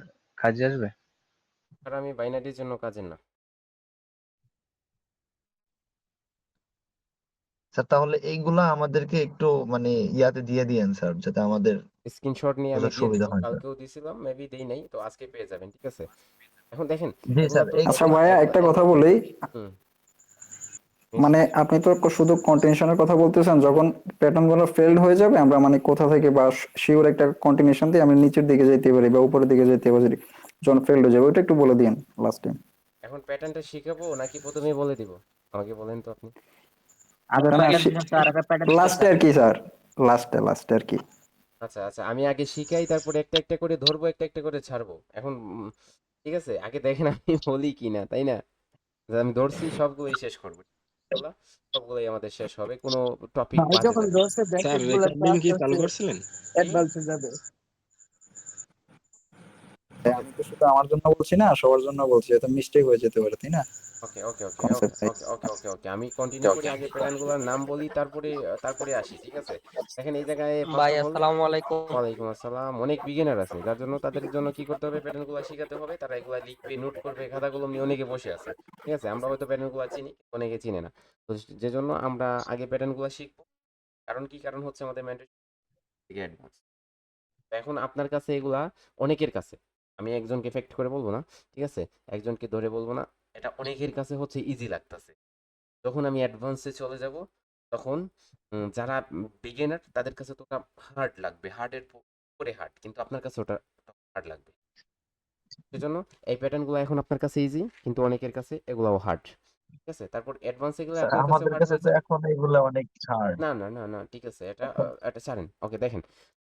কাজে আসবে? আর আমি বাইনারির জন্য কাজের না। স্যার, তাহলে এইগুলা আমাদেরকে একটু মানে ইয়াতে দিয়ে দিয়েন স্যার, যাতে আমাদের স্ক্রিনশট নিয়ে আমি বোঝার দিয়ে সুবিধা দিব, হয় স্যার। কালকেও দিছিলাম, মেবি দেই নাই, তো আজকে পেয়ে যাবেন। ঠিক আছে, এখন দেখেন জি এগুলো স্যার। তো আচ্ছা ডবল, ভাইয়া একটা কথা বলি, হুম, মানে আপনি তো শুধু কন্টিনিউশনের কথা বলতেছেন, যখন প্যাটার্ন গুলো ফেলড হয়ে যাবে আমরা মানে কোথা থেকে বা শিওর একটা কন্টিনিউশন দিয়ে আমি নিচের দিকে যেতে পারি বা উপরের দিকে যেতে পারি যখন ফেলড হয়ে যাবে, ওইটা একটু বলে দিন লাস্ট টাইম। এখন প্যাটার্নটা শিখাবো নাকি প্রথমেই বলে দিব, আমাকে বলেন তো আপনি। লাস্টে আর কি স্যার, লাস্টে আর কি। আচ্ছা আচ্ছা, আমি আগে শিখাই, তারপরে একটা একটা করে ধরবো, একটা একটা করে ছাড়বো। এখন ঠিক আছে, আগে দেখেন আমি বলি কি না, তাই না, যে আমি ধরছি সবগুলোই শেষ করবো, ইনশাআল্লাহ সবগুলোই আমাদের শেষ হবে, কোনো টপিক বাদে যখন যাবে না। জোসে ব্যাকেট গুলো কি চালু করছিলেন? অ্যাডভান্সে যাবে। ভাই আমি তো শুধু আমার জন্য বলছি না, সবার জন্য বলছি, এটা মিস্টেক হয়ে যেতে পারে, তাই না? ওকে ওকে ওকে ওকে কনসেপ্ট ওকে ওকে ওকে ওকে আমি কন্টিনিউ করি, আগে প্যাটার্নগুলোর নাম বলি, তারপরে তারপরে আসি, ঠিক আছে? দেখেন এই জায়গায় ফার্স্ট ভাই অফ অল, আসসালামু আলাইকুম। ওয়ালাইকুম আসসালাম। অনেক বিগিনার আছে, যার জন্য তাদের জন্য কি করতে হবে, প্যাটার্নগুলো শেখাতে হবে। তারা এগুলা লিখবে, নোট করবে, খাতা কলম নিয়ে অনেকে বসে আছে, ঠিক আছে? আমরা হয়তো প্যাটার্নগুলো চিনি, অনেকে চিনে না। তো যে জন্য আমরা আগে প্যাটার্নগুলো শিখবো। কারণ কি, কারণ হচ্ছে আমাদের ম্যান্ডেট থেকে অ্যাডভান্স। এখন আপনার কাছে এগুলা অনেকের কাছে, আমি একজনকে এফেক্ট করে বলবো না, ঠিক আছে? একজনকে ধরে বলবো না, এটা অনেকের কাছে হচ্ছে ইজি লাগতেছে। যখন আমি অ্যাডভান্সে চলে যাব, তখন যারা বিগিনার তাদের কাছে তো ওটা হার্ড লাগবে, হার্ডের পরে হার্ড, কিন্তু আপনার কাছে ওটা হার্ড লাগবে। সেজন্য এই প্যাটার্নগুলো এখন আপনার কাছে ইজি, কিন্তু অনেকের কাছে এগুলাও হার্ড, ঠিক আছে? তারপর অ্যাডভান্সে গেলে স্যার আপনার কাছে আমাদের হার্ড কাছে হয়ে তো যায়। এখন এগুলা অনেক ছাড়। না না না না, ঠিক আছে, এটা এটা ছাড়েন। ওকে, দেখেন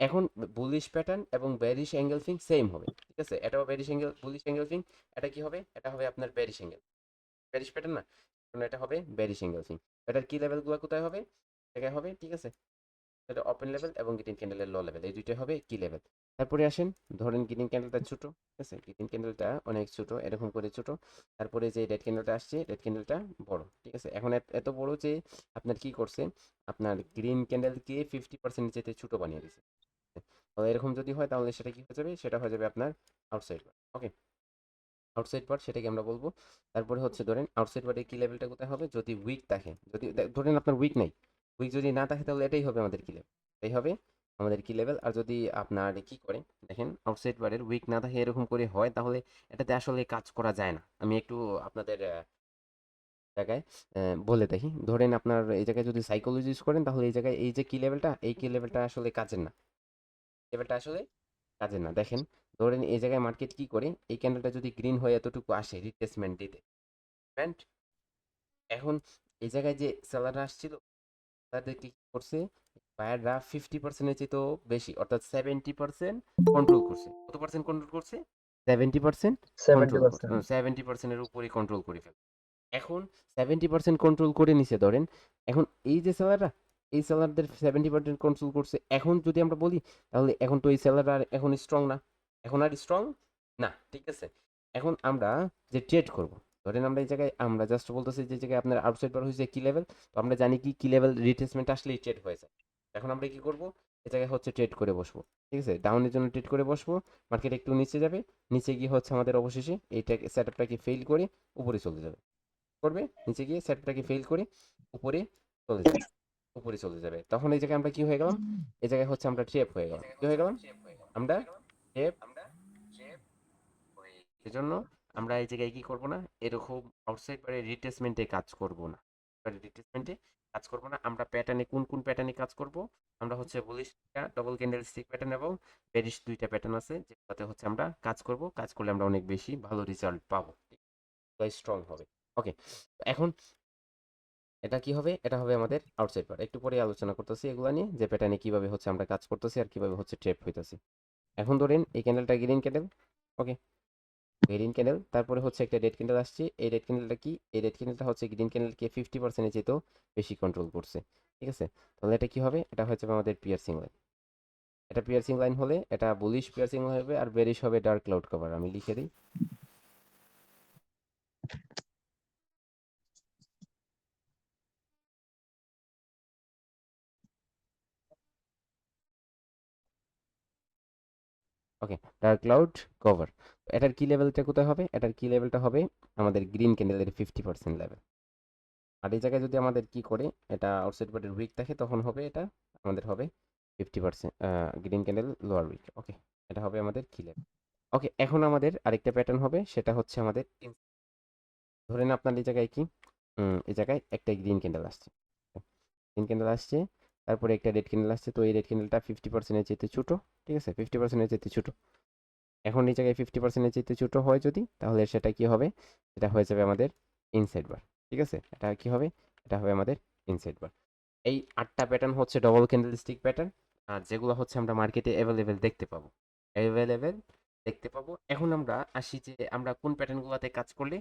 এখন বুলিশ প্যাটার্ন এবং বেরিশ অ্যাঙ্গেল ফিং সেম হবে, ঠিক আছে? এটাও বেরিশ অ্যাঙ্গেল, বুলিশ অ্যাঙ্গেল ফিং। এটা কি হবে, এটা হবে আপনার বেরিশ অ্যাঙ্গেল, বেরিশ প্যাটার্ন না, কারণ এটা হবে বেরিশ অ্যাঙ্গেল ফিং। এটার কি লেভেলগুলো কোথায় হবে, জায়গায় হবে, ঠিক আছে? এটা ওপেন লেভেল এবং গ্রিন ক্যান্ডেলের লো লেভেল, এই দুইটাই হবে কি লেভেল। তারপরে আসেন, ধরেন গ্রিন ক্যান্ডেলটা ছোট, ঠিক আছে? গ্রিন ক্যান্ডেলটা অনেক ছোট, এরকম করে ছোট। তারপরে যে রেড ক্যান্ডেলটা আসছে, রেড ক্যান্ডেলটা বড়, ঠিক আছে? এখন এত বড় যে আপনার কি করছে, আপনার গ্রিন ক্যান্ডেলকে 50% যেতে ছোট বানিয়ে দিছে। তাহলে এরকম যদি হয়, তাহলে সেটা কি হয়ে যাবে, সেটা হয়ে যাবে আপনার আউটসাইড বার। ওকে, আউটসাইড বার সেটাকে আমরা বলবো। তারপরে হচ্ছে ধরেন আউটসাইড বারের কি লেভেলটা কোথায় হবে, যদি উইক থাকে, যদি ধরেন আপনার উইক নাই, উইক যদি না থাকে, তাহলে এটাই হবে আমাদের কি লেভেল, এটাই হবে আমাদের কি লেভেল। আর যদি আপনার কি করে, দেখেন আউটসাইড বারের উইক না থাকে, এরকম করে হয়, তাহলে এটাতে আসলে কাজ করা যায় না। আমি একটু আপনাদের জায়গায় বলে দেখি। ধরেন আপনার এই জায়গায় যদি সাইকোলজি ইউজ করেন, তাহলে এই জায়গায় এই যে কি লেভেলটা, এই কি লেভেলটা আসলে কাজের না, লেভেলটা আসলে কাজের না। দেখেন, ধরেন এই জায়গায় মার্কেট কি করে, এই ক্যান্ডেলটা যদি গ্রিন হয়ে এতটুকু আসে রিট্রেসমেন্ট দিতে, রাইট? এখন এই জায়গায় যে সেলাররা আসছিল, তাদের কি করছে, বায়াররা 50%-এর চেয়েও বেশি, অর্থাৎ 70% কন্ট্রোল করছে। কত পার্সেন্ট কন্ট্রোল করছে, 70% কন্ট্রোল করছে, 70%। 70%-এর উপরে কন্ট্রোল করে ফেলে। এখন 70% কন্ট্রোল করে নিছে ধরেন, এখন এই যে সেলাররা, এই সেলারদের 70% কন্ট্রোল করছে। এখন যদি আমরা বলি, তাহলে এখন তো এই সেলাররা আর এখন স্ট্রং না, এখন আর স্ট্রং না, ঠিক আছে? এখন আমরা যে ট্রেড করব, ধরেন আমরা এই জায়গায় আমরা জাস্ট বলতেছি যে জায়গায় আপনার আউটসাইড বার হয়েছে কি লেভেল, তো আমরা জানি কি লেভেল রিট্রেসমেন্ট আসলেই ট্রেড হয়ে যায়। এখন আমরা কি করব, এই জায়গায় হচ্ছে ট্রেড করে বসবো, ঠিক আছে? ডাউনের জন্য ট্রেড করে বসবো, মার্কেট একটু নিচে যাবে, নিচে গিয়ে হচ্ছে আমাদের অবশেষে এইটা সেটআপটাকে ফেল করে উপরে চলে যাবে, করবে নিচে গিয়ে সেটআপটাকে ফেল করে উপরে চলে যাবে, উপরে চলে যাবে। তখন এই জায়গায় আমরা কি হয়ে গেলাম, এই জায়গায় হচ্ছে আমরা ট্র্যাপ হয়ে গেলাম, কি হয়ে গেলাম আমরা, ট্র্যাপ। সেজন্য আমরা এই জায়গায় কি করব না, এরকম আউটসাইড বারে রিট্রেসমেন্টে কাজ করব না, রিট্রেসমেন্টে কাজ করব না। আমরা প্যাটার্নে কোন কোন প্যাটার্নে কাজ করব, আমরা হচ্ছে বুলিশটা ডবল ক্যান্ডেল স্টিক প্যাটার্ন এবং বেরিশ দুইটা প্যাটার্ন আছে, যেটাতে হচ্ছে আমরা কাজ করব। কাজ করলে আমরা অনেক বেশি ভালো রেজাল্ট পাবো, স্ট্রং হবে। ওকে, এখন এটা কি হবে, এটা হবে আমাদের আউটসাইড পার্ট। একটু পরে আলোচনা করতেছি এগুলা নিয়ে, যে প্যাটার্নে কিভাবে হচ্ছে আমরা কাজ করতেছি আর কিভাবে হচ্ছে ট্রেপ হইতাছি। এখন ধরেন এই ক্যান্ডেলটা গ্রিন ক্যান্ডেল, ওকে, গ্রিন ক্যান্ডেল। তারপরে হচ্ছে একটা রেড ক্যান্ডেল আসছে, এই রেড ক্যান্ডেলটা কি, এই রেড ক্যান্ডেলটা হচ্ছে গ্রিন ক্যান্ডেলকে 50%-এর চেয়েও বেশি কন্ট্রোল করছে, ঠিক আছে? তাহলে এটা কি হবে, এটা হচ্ছে আমাদের পিয়ার্সিং লাইন। এটা পিয়ার্সিং লাইন হলে এটা বুলিশ পিয়ার্সিং হবে, আর বেরিশ হবে ডার্ক ক্লাউড কভার। আমি লিখে দিই, ওকে, ডার্ক ক্লাউড কভার। এটার কি লেভেলটা কোথায় হবে, এটার কি লেভেলটা হবে আমাদের গ্রিন ক্যান্ডেলের 50% লেভেল। আর এই জায়গায় যদি আমাদের কি করে, এটা আউটসাইড বারের উইক থাকে, তখন হবে এটা আমাদের হবে 50% গ্রিন ক্যান্ডেল লোয়ার উইক। ওকে, এটা হবে আমাদের কি লেভেল। ওকে, এখন আমাদের আরেকটা প্যাটার্ন হবে, সেটা হচ্ছে আমাদের ধরেন আপনার এই জায়গায় কি, এই জায়গায় একটা গ্রিন ক্যান্ডেল আসছে, গ্রিন ক্যান্ডেল আসছে, তারপরে একটা রেড ক্যান্ডেল আসছে। তো এই রেড ক্যান্ডেলটা 50%-এর চেয়ে ছোট, ঠিক আছে? 50%-এর চেয়ে ছোট। এখন এই জায়গায় 50%-এর চেয়ে ছোট হয় যদি, তাহলে সেটা কি হবে, এটা হয়ে যাবে আমাদের ইনসাইড বার, ঠিক আছে? এটা কি হবে, এটা হবে আমাদের ইনসাইড বার। এই 8টা প্যাটার্ন হচ্ছে ডবল ক্যান্ডেলস্টিক প্যাটার্ন, আর যেগুলো হচ্ছে আমরা মার্কেটে অ্যাভেলেবেল দেখতে পাবো, অ্যাভেলেবেল দেখতে পাবো। এখন আমরা আসি যে আমরা কোন প্যাটার্নগুলোতে কাজ করলে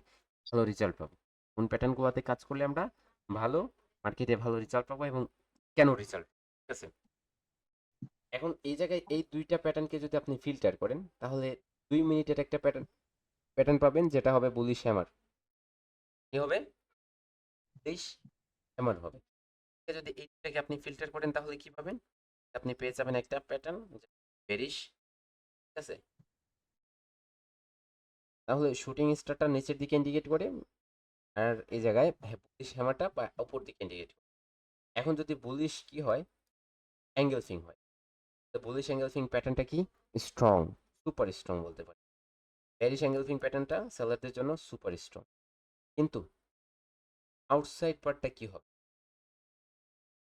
ভালো রেজাল্ট পাবো, কোন প্যাটার্নগুলোতে কাজ করলে আমরা ভালো মার্কেটে ভালো রেজাল্ট পাবো এবং কেন রেজাল্ট, ঠিক আছে? এখন এই জায়গায় এই দুইটা প্যাটার্নকে যদি আপনি ফিল্টার করেন, তাহলে 2 মিনিটের একটা প্যাটার্ন পাবেন যেটা হবে বুলিশ হ্যামার। কি হবে? বুলিশ হ্যামার হবে। যদি এইটাকে আপনি ফিল্টার করেন তাহলে কি পাবেন? আপনি পেয়ে যাবেন একটা প্যাটার্ন বেরিশ, ঠিক আছে? তাহলে শুটিং স্টারটা নিচের দিকে ইন্ডিকেট করে, আর এই জায়গায় বুলিশ হ্যামারটা উপর দিকে ইন্ডিকেট করে। এখন যদি বুলিশ কি হয়, অ্যাঙ্গেলফিং হয়, তো বুলিশ অ্যাঙ্গেলফিং প্যাটার্নটা কি? স্ট্রং, সুপার স্ট্রং বলতে পারি। বেরিশ অ্যাঙ্গেলফিং প্যাটার্নটা সেলারদের জন্য সুপার স্ট্রং। কিন্তু আউটসাইড পার্টটা কি হবে?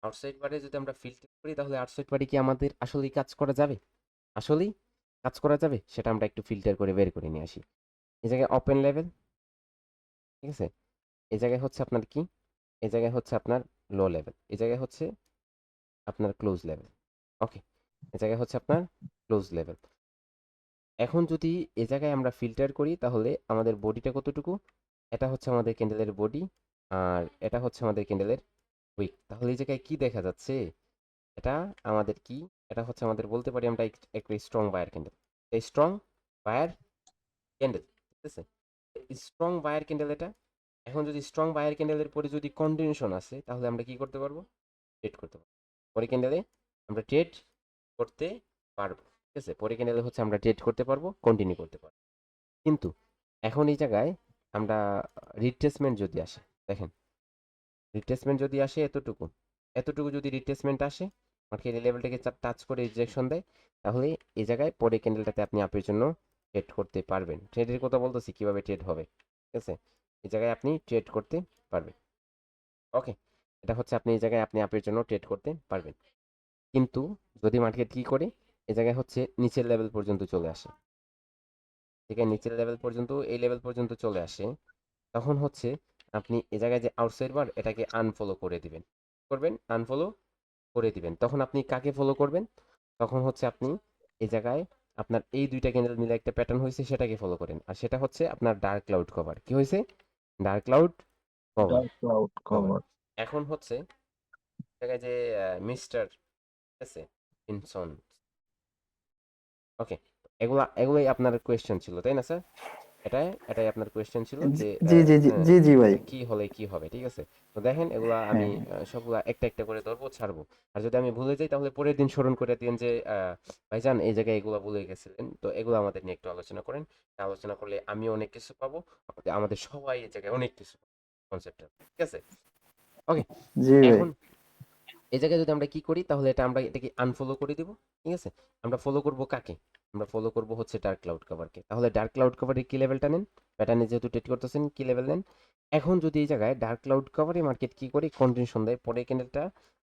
আউটসাইড পার্টে যদি আমরা ফিল্টার করি তাহলে আউটসাইড পার্টে কি আমাদের আসলেই কাজ করা যাবে? আসলেই কাজ করা যাবে সেটা আমরা একটু ফিল্টার করে বের করে নিয়ে আসি। এই জায়গায় ওপেন লেভেল, ঠিক আছে? এই জায়গায় হচ্ছে আপনার কি? এই জায়গায় হচ্ছে আপনার লো লেভেল, এই জায়গায় হচ্ছে আপনার ক্লোজ লেভেল। ওকে, এই জায়গায় হচ্ছে আপনার ক্লোজ লেভেল। এখন যদি এ জায়গায় আমরা ফিল্টার করি তাহলে আমাদের বডিটা কতটুকু? এটা হচ্ছে আমাদের ক্যান্ডেলের বডি, আর এটা হচ্ছে আমাদের ক্যান্ডেলের উইক। তাহলে এই জায়গায় কি দেখা যাচ্ছে? এটা আমাদের কি? এটা হচ্ছে আমাদের বলতে পারি আমরা একটা স্ট্রং বায়ার ক্যান্ডেল। এই স্ট্রং বায়ার ক্যান্ডেল, ঠিক আছে? স্ট্রং বায়ার ক্যান্ডেল এটা। এখন যদি স্ট্রং বায়ার ক্যান্ডেলের পরে যদি কন্টিনিউশন আসে তাহলে আমরা কি করতে পারবো? ট্রেড করতে পারবো। পরে ক্যান্ডেলে আমরা ট্রেড করতে পারবো, ঠিক আছে? পরে ক্যান্ডেলে হচ্ছে আমরা ট্রেড করতে পারবো, কন্টিনিউ করতে পারবো। কিন্তু এখন এই জায়গায় আমরা রিট্রেসমেন্ট যদি আসে, দেখেন রিট্রেসমেন্ট যদি আসে এতটুকু, এতটুকু যদি রিট্রেসমেন্ট আসে, মার্কেট এই লেভেলটাকে টাচ করে রিজেকশন দেয়, তাহলে এই জায়গায় পরে ক্যান্ডেলটাতে আপনি আপের জন্য ট্রেড করতে পারবেন। ট্রেডের কথা বলতেছি কিভাবে ট্রেড হবে, ঠিক আছে? এই জায়গায় আপনি ট্রেড করতে পারবেন। ওকে, এটা হচ্ছে আপনি এই জায়গায় আপনি আপের জন্য ট্রেড করতে পারবেন। কিন্তু যদি মার্কেট কি করে, এই জায়গায় হচ্ছে নিচের লেভেল পর্যন্ত চলে আসে, ঠিক আছে? নিচের লেভেল পর্যন্ত, এই লেভেল পর্যন্ত চলে আসে, তখন হচ্ছে আপনি এ জায়গায় যে আউটসাইড বার এটাকে আনফলো করে দিবেন। করবেন আনফলো করে দিবেন। তখন আপনি কাকে ফলো করবেন? তখন হচ্ছে আপনি এই জায়গায় আপনার এই দুইটা ক্যান্ডেল মিলে একটা প্যাটার্ন হয়েছে সেটাকে ফলো করেন, আর সেটা হচ্ছে আপনার ডার্ক ক্লাউড কভার। কি হয়েছে? Dark cloud cover. Dark cloud cover. Cover. এখন হচ্ছে জায়গায় যে মিস্টার, ঠিক আছে, ইনসন, ওকে, এগুলোই আপনার কোয়েশ্চেন ছিল তাই না স্যার? এটাই আপনার কোয়েশ্চেন ছিল যে জি জি জি জি জি ভাই। কি হলে কি হবে, ঠিক আছে? তো দেখেন এগুলা আমি হ্যাঁ সবগুলা একটা একটা করে ধরবো, ছাড়বো। আর যদি আমি ভুলে যাই তাহলে পরের দিন স্মরণ করে দিন যে ভাইজান এই জায়গায় এগুলা ভুলে গেছিলেন, তো এগুলো আমাদের নিয়ে একটু আলোচনা করেন। আলোচনা করলে আমি অনেক কিছু পাবো, আমাদের সবাই এই জায়গায় অনেক কিছু কনসেপ্ট, ঠিক আছে? ওকে, জি ভাই। এখন এই জায়গায় যদি আমরা কি করি তাহলে আমরা এটাকে আনফলো করে দিব, ঠিক আছে? আমরা ফলো করব কাকে? আমরা ফলো করব হচ্ছে ডার্ক ক্লাউড কভারকে। তাহলে ডার্ক ক্লাউড কভারের কি লেভেলটা নেন? প্যাটার্নে যেহেতু ট্রেড করতেছেন কি লেভেল নেন? এখন যদি এই জায়গায় ডার্ক ক্লাউড কভারে মার্কেট কি করে কন্টিনিউশন দেয়, পরে ক্যান্ডেলটা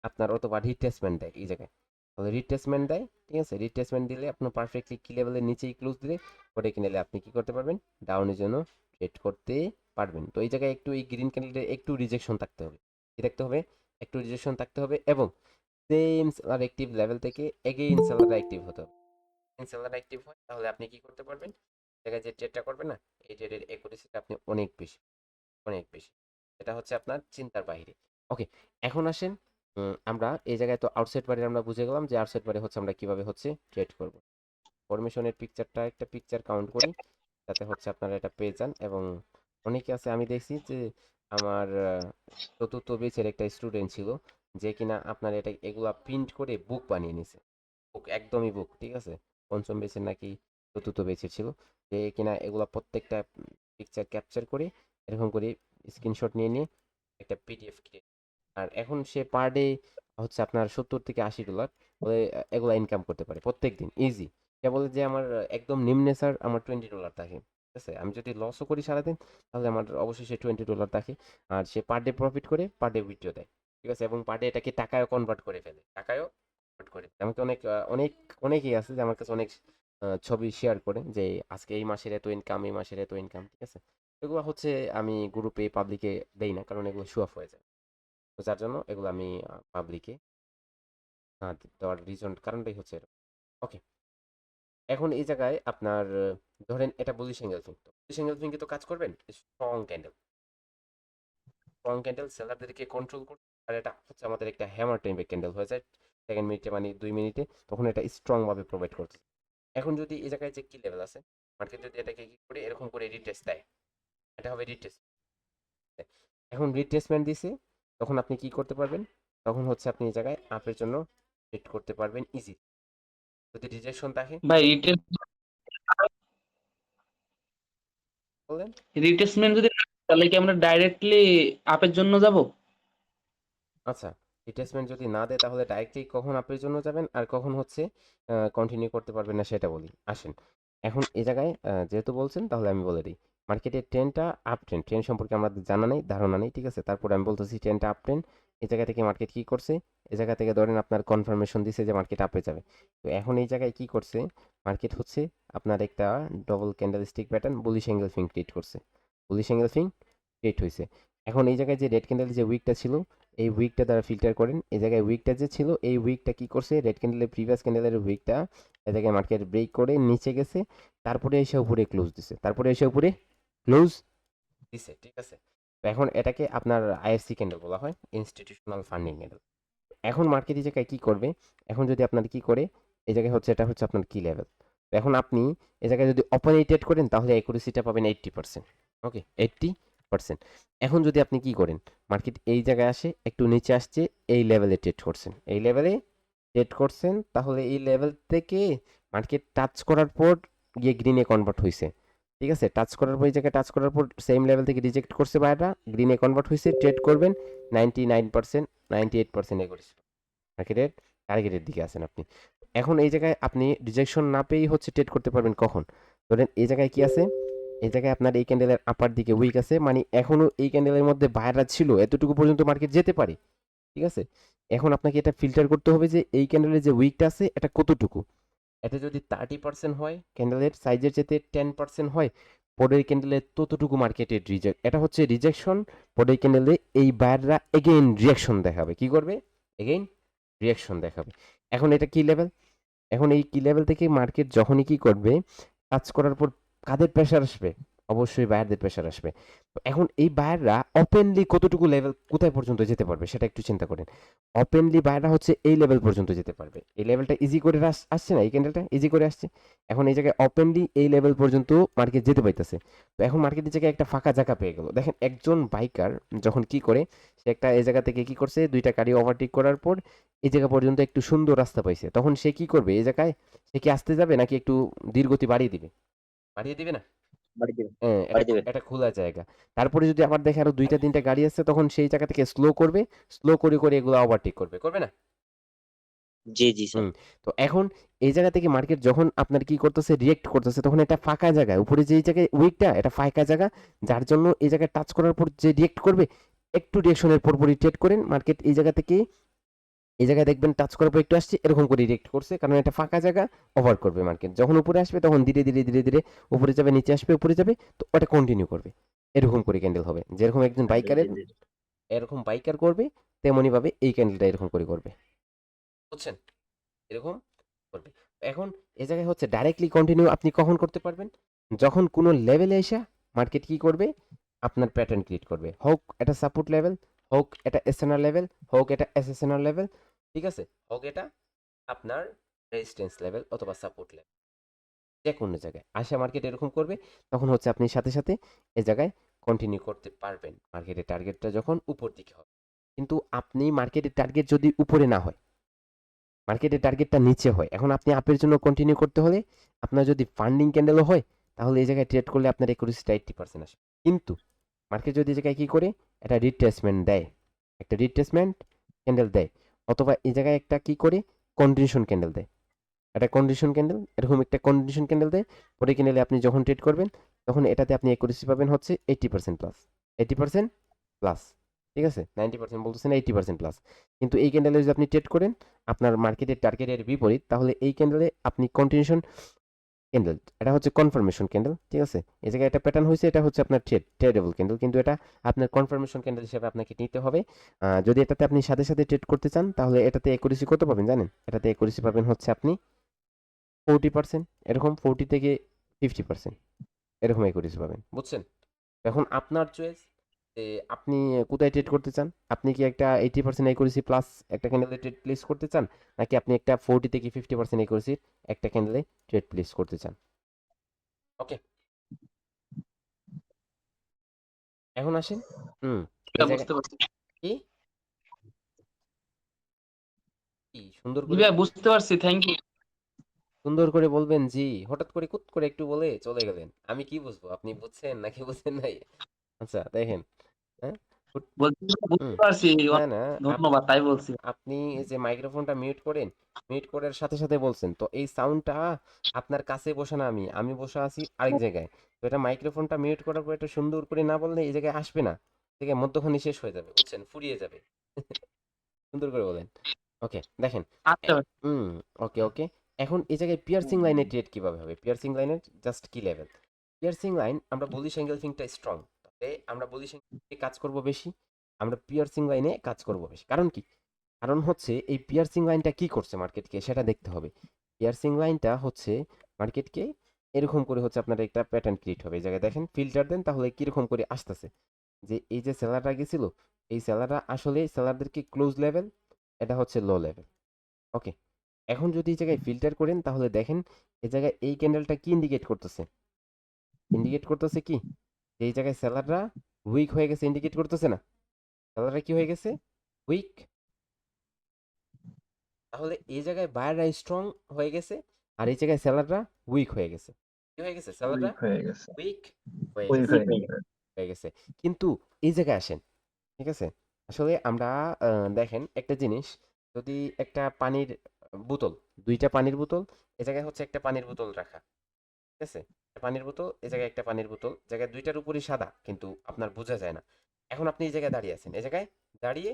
আপনার অথবা রিট্রেসমেন্ট দেয় এই জায়গায়, তাহলে রিট্রেসমেন্ট দেয়, ঠিক আছে? রিট্রেসমেন্ট দিলে আপনার পারফেক্টলি কি লেভেলের নিচেই ক্লোজ দিলে পরে ক্যান্ডেলে আপনি কি করতে পারবেন? ডাউনের জন্য ট্রেড করতে পারবেন। তো এই জায়গায় একটু এই গ্রিন ক্যান্ডেলে একটু রিজেকশন থাকতে হবে। কি থাকতে হবে? একটু রিজেকশন থাকতে হবে, এবং সেম সেলার অ্যাক্টিভ লেভেল থেকে এগেইন সেলার অ্যাক্টিভ হতে হবে। সেলার অ্যাক্টিভ হয় তাহলে আপনি কি করতে পারবেন? জায়গায় যে ট্রেডটা করবেন না, এই ট্রেডের অ্যাকুরেসিটা আপনি অনেক বেশি, অনেক বেশি। এটা হচ্ছে আপনার চিন্তার বাইরে। ওকে, এখন আসেন আমরা এই জায়গায় তো আউটসাইড বারে আমরা বুঝে গেলাম যে আউটসাইড বারে হচ্ছে আমরা কিভাবে হচ্ছে ট্রেড করব। ফরমেশনের পিকচারটা একটা পিকচার কাউন্ট করি যাতে হচ্ছে আপনারা এটা পেয়ে যান। এবং অনেকে আছে আমি দেখছি যে আমার চতুর্থ বেচের একটা স্টুডেন্ট ছিল যে কিনা আপনার এগুলা প্রিন্ট করে বুক বানিয়ে নিছে। বুক, একদমই বুক, ঠিক আছে? পঞ্চম বেচের নাকি চতুর্থ বেচের ছিল, যে কিনা এগুলা প্রত্যেকটা পিকচার ক্যাপচার করে এরকম করে স্ক্রিনশট নিয়ে নিয়ে একটা পিডিএফ ক্রিয়েট, আর এখন সে পার ডে হচ্ছে আপনার $70 থেকে $80 বলে এগুলা ইনকাম করতে পারে প্রত্যেক দিন ইজি। সে বলে যে আমার একদম নিম্নে স্যার আমার $20 থাকে, ঠিক আছে? আমি যদি লসও করি সারাদিন তাহলে আমার অবশ্যই $20 থাকে। আর সে পার ডে প্রফিট করে পার ডে উইথড্র দেয়, ঠিক আছে? এবং পার ডে এটাকে টাকায়ও কনভার্ট করে ফেলে, টাকায়ও কনভার্ট করে ফেলে। আমাকে অনেকেই আছে যে আমার কাছে অনেক ছবি শেয়ার করে যে আজকে এই মাসের এত ইনকাম, এই মাসের এত ইনকাম, ঠিক আছে? এগুলো হচ্ছে আমি গ্রুপে পাবলিকে দেই না, কারণ এগুলো শো অফ হয়ে যায়। তো যার জন্য এগুলো আমি পাবলিকে দেওয়ার রিজন কারণটাই হচ্ছে এরকম। ওকে, এখন এই জায়গায় আপনার ধরেন এটা বুলিশ এঙ্গেলফিং, তো বুলিশ এঙ্গেলফিংকে তো কাজ করবেন স্ট্রং ক্যান্ডেল, স্ট্রং ক্যান্ডেল সেলারদেরকে কন্ট্রোল করতে, আর এটা হচ্ছে আমাদের একটা হ্যামার টাইপের ক্যান্ডেল হয়ে যায় সেকেন্ড মিনিটে, মানে 2 মিনিটে, তখন এটা স্ট্রং ভাবে প্রোভাইড করছে। এখন যদি এই জায়গায় যে কি লেভেল আছে মার্কেট যদি এটাকে কি করে এরকম করে রিটেস্ট দেয়, এটা হবে রিটেস্ট। এখন রিট্রেসমেন্ট দিছে, তখন আপনি কি করতে পারবেন, তখন হচ্ছে আপনি এই জায়গায় আপের জন্য ট্রেড করতে পারবেন ইজি। যদি রিজেকশন থাকে ভাই রিটেল বলেন। রিটেস্টমেন্ট যদি না হয়, তাহলে কি আমরা ডাইরেক্টলি আপের জন্য যাব? আচ্ছা, রিট্রেসমেন্ট যদি না দেয় তাহলে ডাইরেক্টলি কখন আপের জন্য যাবেন আর কখন হচ্ছে কন্টিনিউ করতে পারবেন না সেটা বলি। আসেন এখন এই জায়গায় যেহেতু বলছেন তাহলে আমি বলে দিই। মার্কেটের ট্রেন্ডটা আপ ট্রেন্ড, ট্রেন্ড সম্পর্কে আমাদের জানা নেই, ধারণা নেই, ঠিক আছে? তারপরে আমি বলতেছি ট্রেন্ডটা আপ ট্রেন্ড। এই জায়গা থেকে মার্কেট কি করছে, এই জায়গা থেকে ধরেন আপনার কনফার্মেশন দিছে যে মার্কেট আপে যাবে। তো এখন এই জায়গায় কি করছে মার্কেট, হচ্ছে আপনার একটা double candlestick pattern bullish engulfing create করছে, বুলিশ অ্যাঙ্গেল ফিং ক্রিয়েট হয়েছে। এখন এই জায়গায় যে রেড ক্যান্ডেল যে উইকটা ছিল, এই উইকটা দ্বারা ফিল্টার করেন, এই জায়গায় উইকটা যে ছিল এই উইকটা কি করছে, রেড ক্যান্ডেলের প্রিভিয়াস ক্যান্ডেলের উইকটা এই জায়গায় মার্কেট ব্রেক করে নিচে গেছে, তারপরে এসে উপরে ক্লোজ দিছে, তারপরে এসে উপরে ক্লোজ দিছে, ঠিক আছে? তো এখন এটাকে আপনার আইএফসি ক্যান্ডেল বলা হয়, ইনস্টিটিউশনাল ফান্ডিং ক্যান্ডেল। এখন মার্কেট এই জায়গায় কি করবে, এখন যদি আপনার কি করে, এই জায়গায় হচ্ছে এটা হচ্ছে আপনার কি লেভেল। তো এখন আপনি এই জায়গায় যদি অপারেটেড করেন তাহলে অ্যাকুরেসিটা পাবেন 80%। ওকে, 80%। এখন যদি আপনি কি করেন, মার্কেট এই জায়গায় আসে একটু নিচে আসছে, এই লেভেলে ট্রেড করছেন, এই লেভেলে ট্রেড করছেন, তাহলে এই লেভেল থেকে মার্কেট টাচ করার পর গিয়ে গ্রিনে কনভার্ট হয়েছে, ঠিক আছে? টাচ করার পর এই জায়গায় টাচ করার পর সেম লেভেল থেকে রিজেক্ট করছে বাইরটা, গ্রিনে কনভার্ট হয়েছে, ট্রেড করবেন 99%, 98% অ্যাকুরেসি, মার্কেটের টার্গেটের দিকে আছেন আপনি। এখন এই জায়গায় আপনি রিজেকশন না পেয়েই হচ্ছে ট্রেড করতে পারবেন কখন, ধরেন এই জায়গায় কি আছে, এই জায়গায় আপনার এই ক্যান্ডেলের আপার দিকে উইক আছে, মানে এখনো এই ক্যান্ডেলের মধ্যে বায়াররা ছিল, এতটুকু পর্যন্ত মার্কেট যেতে পারে, ঠিক আছে? এখন আপনাকে এটা ফিল্টার করতে হবে যে এই ক্যান্ডেলের যে উইকটা আছে এটা কতটুকু। এটা যদি 30% হয়, ক্যান্ডেলের সাইজের যেতে 10% হয়, পরের ক্যান্ডেলে ততটুকু মার্কেটের রিজেক্ট, এটা হচ্ছে রিজেকশন। পরের ক্যান্ডেলে এই বায়াররা এগেইন রিয়াকশন দেখাবে, কি করবে, এগেইন রিয়াকশন দেখাবে। এখন এটা কি লেভেল, এখন এই কি লেভেল থেকে মার্কেট যখনই কি করবে, টাচ করার পর কাদের প্রেশার আসবে, অবশ্যই বায়ারদের প্রেশার আসবে। তো এখন এই বায়াররা ওপেনলি কতটুকু লেভেল কোথায় পর্যন্ত যেতে পারবে সেটা একটু চিন্তা করেন। ওপেনলি বায়াররা হচ্ছে এই লেভেল পর্যন্ত যেতে পারবে, এই লেভেলটা ইজি করে আসছে না, এই ক্যান্ডেলটা ইজি করে আসছে। এখন এই জায়গায় ওপেনলি এই লেভেল পর্যন্ত মার্কেট যেতে পাইতেছে। তো এখন মার্কেটের জায়গায় একটা ফাঁকা জায়গা পেয়ে গেল। দেখেন একজন বাইকার যখন কি করে, সে একটা এই জায়গা থেকে কি করছে, দুইটা গাড়ি ওভারটেক করার পর এই জায়গা পর্যন্ত একটু সুন্দর রাস্তা পাইছে, তখন সে কি করবে, এই জায়গায় সে কি আসতে যাবে নাকি একটু ধীর গতি বাড়িয়ে দিবে, বাড়িয়ে দিবে না? হ্যাঁ, এটা খোলা জায়গা। তারপরে যদি আবার দেখে আরো দুইটা তিনটা গাড়ি আছে, তখন সেই জায়গা থেকে স্লো করবে, স্লো করে করে এগুলো ওভারটেক করবে, করবে না? জি জি স্যার। হুম। তো এখন এই জায়গা থেকে মার্কেট যখন আপনার কি করতেছে, রিয়েক্ট করতেছে, তখন এটা ফাঁকা জায়গা, উপরে যে জায়গায় উইকটা এটা ফাঁকা জায়গা, যার জন্য এই জায়গায় টাচ করার পর যে রিয়েক্ট করবে, একটু রিয়েকশনের পরপরই ট্রেড করেন। মার্কেট এই জায়গা থেকে এই জায়গায় দেখবেন টাচ করার পর একটু আসছে, এরকম করে রিয়েক্ট করছে, কারণ এটা ফাঁকা জায়গা, ওভার করবে মার্কেট। যখন উপরে আসবে তখন ধীরে ধীরে ধীরে ধীরে উপরে যাবে, নিচে আসবে, উপরে যাবে, তো ওটা কন্টিনিউ করবে। এরকম করে ক্যান্ডেল হবে, যেরকম একজন বাইকারের এরকম বাইকার করবে, তেমনি ভাবে এই ক্যান্ডেলটা এরকম করে করবে, বুঝছেন? এরকম করবে। এখন এই জায়গায় হচ্ছে ডাইরেক্টলি কন্টিনিউ আপনি কখন করতে পারবেন, যখন কোনো লেভেলে এসে মার্কেট কি করবে, আপনার প্যাটার্ন ক্রিয়েট করবে, হোক এটা সাপোর্ট লেভেল, হোক এটা এসএনআর লেভেল, হোক এটা এসএসএনআর লেভেল, ঠিক আছে, হোক এটা আপনার রেজিস্ট্যান্স লেভেল অথবা সাপোর্ট লেভেল, যে কোনো জায়গায় আসা মার্কেট এরকম করবে, তখন হচ্ছে আপনি সাথে সাথে এই জায়গায় কন্টিনিউ করতে পারবেন, মার্কেটের টার্গেটটা যখন উপর দিকে হবে। কিন্তু আপনি মার্কেটের টার্গেট যদি উপরে না হয়, মার্কেটের টার্গেটটা নিচে হয়, এখন আপনি আপের জন্য কন্টিনিউ করতে হলে আপনার যদি ফান্ডিং ক্যান্ডেলও হয়, তাহলে এই জায়গায় ট্রেড করলে আপনার একুরেসিটা 80% আসে। কিন্তু মার্কেট যদি এই জায়গায় কি করে, একটা রিট্রেসমেন্ট দেয়, একটা রিট্রেসমেন্ট ক্যান্ডেল দেয়, অথবা এই জায়গায় একটা কি করে, কন্ডিশন ক্যান্ডেল দেয়, একটা কন্ডিশন ক্যান্ডেল, এরকম একটা কন্ডিশন ক্যান্ডেল দেয়, পরে ক্যান্ডেলে আপনি যখন ট্রেড করবেন তখন এটাতে আপনি একুরেসি পাবেন হচ্ছে 80% প্লাস, 80% প্লাস, ঠিক আছে? 90% বলতেছেন, 80% প্লাস। কিন্তু এই ক্যান্ডেলে যদি আপনি ট্রেড করেন আপনার মার্কেটের টার্গেটের বিপরীত, তাহলে এই ক্যান্ডেলে আপনি কন্টিনিউশন ক্যান্ডেল, এটা হচ্ছে কনফার্মেশন ক্যান্ডেল, ঠিক আছে? এই জায়গায় একটা প্যাটার্ন হয়েছে, এটা হচ্ছে আপনার ট্রেডেবল ক্যান্ডেল, কিন্তু এটা আপনার কনফার্মেশন ক্যান্ডেল হিসেবে আপনাকে নিতে হবে। যদি এটাতে আপনি সাথে সাথে ট্রেড করতে চান, তাহলে এটাতে একুরেসি কত পাবেন জানেন? এটাতে একুরেসি পাবেন হচ্ছে আপনি 40%, এরকম 40 থেকে 50% এরকম একুরেসি পাবেন, বুঝছেন? এখন আপনার চয়েস যে আপনি কোথায় ট্রেড করতে চান। আপনি কি একটা 80% একুরেসি প্লাস একটা ক্যান্ডেলে ট্রেড প্লেস করতে চান, নাকি আপনি একটা 40 থেকে 50% একুরেসির একটা ক্যান্ডেলে ট্রেড প্লেস করতে চান? ওকে, এখন আসেন। এই এটা জায়গায় বুঝতে পারছি। কি কি সুন্দর জি করে ভাই বুঝতে পারছি, থ্যাংক ইউ। সুন্দর করে বলবেন জি, হঠাৎ করে কুত করে একটু বলে চলে গেলেন, আমি কি বুঝবো আপনি বুঝছেন নাকি বুঝছেন নাই? আচ্ছা দেখেন, হ্যাঁ, বলছি বুঝতে হুম, পারছি, না অনেক না, ধন্যবাদ, তাই বলছি। আপনি এই যে মাইক্রোফোনটা মিউট করেন, মিউট করার সাথে সাথে বলছেন তো এই সাউন্ডটা আপনার কাছে বসে না, আমি বসে আছি আরেক জায়গায়, তো এটা মাইক্রোফোনটা মিউট করার পর এটা সুন্দর করে না বললে এই জায়গায় আসবে না, ঠিক আছে, মধ্যখানে শেষ হয়ে যাবে, বুঝছেন, ফুরিয়ে যাবে। সুন্দর করে বলেন। ওকে দেখেন, আচ্ছা ভাই। হুম, ওকে ওকে। এখন এই জায়গায় পিয়ার্সিং লাইনের ট্রেড কিভাবে হবে, পিয়ার্সিং লাইনের জাস্ট কি লেভেল, পিয়ার্সিং লাইন আমরা বুলিশ এঙ্গেলফিংটা স্ট্রং, তাহলে আমরা বুলিশ এঙ্গেলফিংয়ে কাজ করব বেশি, আমরা পিয়ার্সিং লাইনে কাজ করব বেশি, কারণ কি, কারণ হচ্ছে এই পিয়ার্সিং লাইনটা কি করছে মার্কেটকে সেটা দেখতে হবে। পিয়ার্সিং লাইনটা হচ্ছে মার্কেটকে এরকম করে হচ্ছে আপনার একটা প্যাটার্ন ক্রিয়েট হবে, এই জায়গায় দেখেন ফিল্টার দেন তাহলে কিরকম করে আসতেছে, যে এই যে সেলাররা গেছিল, এই সেলাররা আসলে সেলারদেরকে ক্লোজ লেভেল, এটা হচ্ছে লো লেভেল। ওকে, এখন যদি এই জায়গায় ফিল্টার করেন তাহলে দেখেন এই জায়গায় এই ক্যান্ডেলটা কি ইন্ডিকেট করতেছে, ইন্ডিকেট করতেছে কি, যে এই জায়গায় সেলাররা উইক হয়ে গেছে, ইন্ডিকেট করতেছে না, সেলাররা কি হয়ে গেছে, উইক, তাহলে এই জায়গায় বায়াররা স্ট্রং হয়ে গেছে আর এই জায়গায় সেলাররা উইক হয়ে গেছে, কি হয়ে গেছে, সেলাররা উইক হয়ে গেছে, উইক হয়ে উইক গেছে, হয়ে গেছে। হয়ে গেছে। কিন্তু এই জায়গায় আসেন, ঠিক আছে, আসলে আমরা দেখেন একটা জিনিস, যদি একটা পানির বোতল, দুইটা পানির বোতল, এ জায়গায় হচ্ছে একটা পানির বোতল রাখা, ঠিক আছে, একটা পানির বোতল, এ জায়গায় একটা পানির বোতল, জায়গায় দুইটার উপরই সাদা কিন্তু আপনার বোঝা যায় না। এখন আপনি এই জায়গায় দাঁড়িয়ে আছেন, এই জায়গায় দাঁড়িয়ে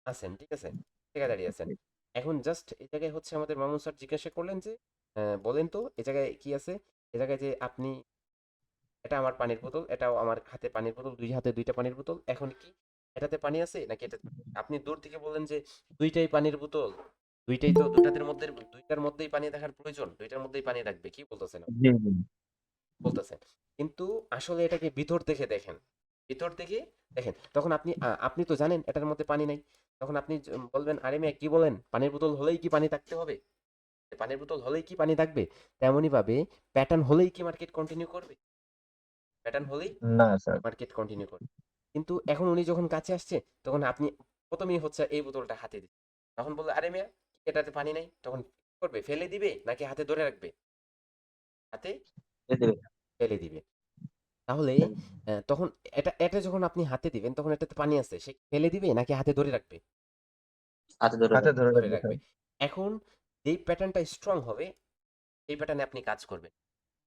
আছেন, ঠিক আছে, এই জায়গায় দাঁড়িয়ে আছেন, এখন জাস্ট এই জায়গায় হচ্ছে আমাদের মামুন স্যার জিজ্ঞাসা করলেন যে বলেন তো এই জায়গায় কি আছে, এই জায়গায় যে আপনি, এটা আমার পানির বোতল, এটাও আমার হাতে পানির বোতল, দুই হাতে দুইটা পানির বোতল, এখন কি এটাতে পানি আছে নাকি এটাতে পানি নেই? আপনি দূর থেকে বললেন যে দুইটাই পানির বোতল, দুইটাই তো, দুটাদের মধ্যে, দুইটার মধ্যেই পানি দেখার প্রয়োজন, দুইটার মধ্যেই পানি রাখবে, কি বলতেছেন আপনি? জি জি। বলতেছেন, কিন্তু আসলে এটাকে ভিতর থেকে দেখেন, ভিতর থেকে দেখেন, তখন আপনি আপনি তো জানেন এটার মধ্যে পানি নাই, তখন আপনি বলবেন আরে মেয়ে কি বলেন, পানির বোতল হলেই কি পানি থাকতে হবে, পানির বোতল হলেই কি পানি থাকবে, তেমনই ভাবে প্যাটার্ন হলেই কি মার্কেট কন্টিনিউ করবে, প্যাটার্ন হলেই না স্যার। মার্কেট কন্টিনিউ করবে। কিন্তু এখন উনি যখন কাছে আসছে তখন আপনি প্রথমেই হচ্ছে এই বোতলটা হাতে দিচ্ছে, তখন বললো আরে মিয়া এটাতে পানি নাই, তখন কি করবে, ফেলে দিবে নাকি হাতে ধরে রাখবে, হাতে ফেলে দিবে, তাহলে তখন এটা এটা যখন আপনি হাতে দিবেন তখন এটাতে পানি আছে, সে ফেলে দিবে নাকি হাতে ধরে রাখবে, হাতে ধরে হাতে ধরে ধরে রাখবে রাখবে। স্যার। এখন যেই প্যাটার্নটা স্ট্রং হবে সেই প্যাটার্নে আপনি কাজ করবেন,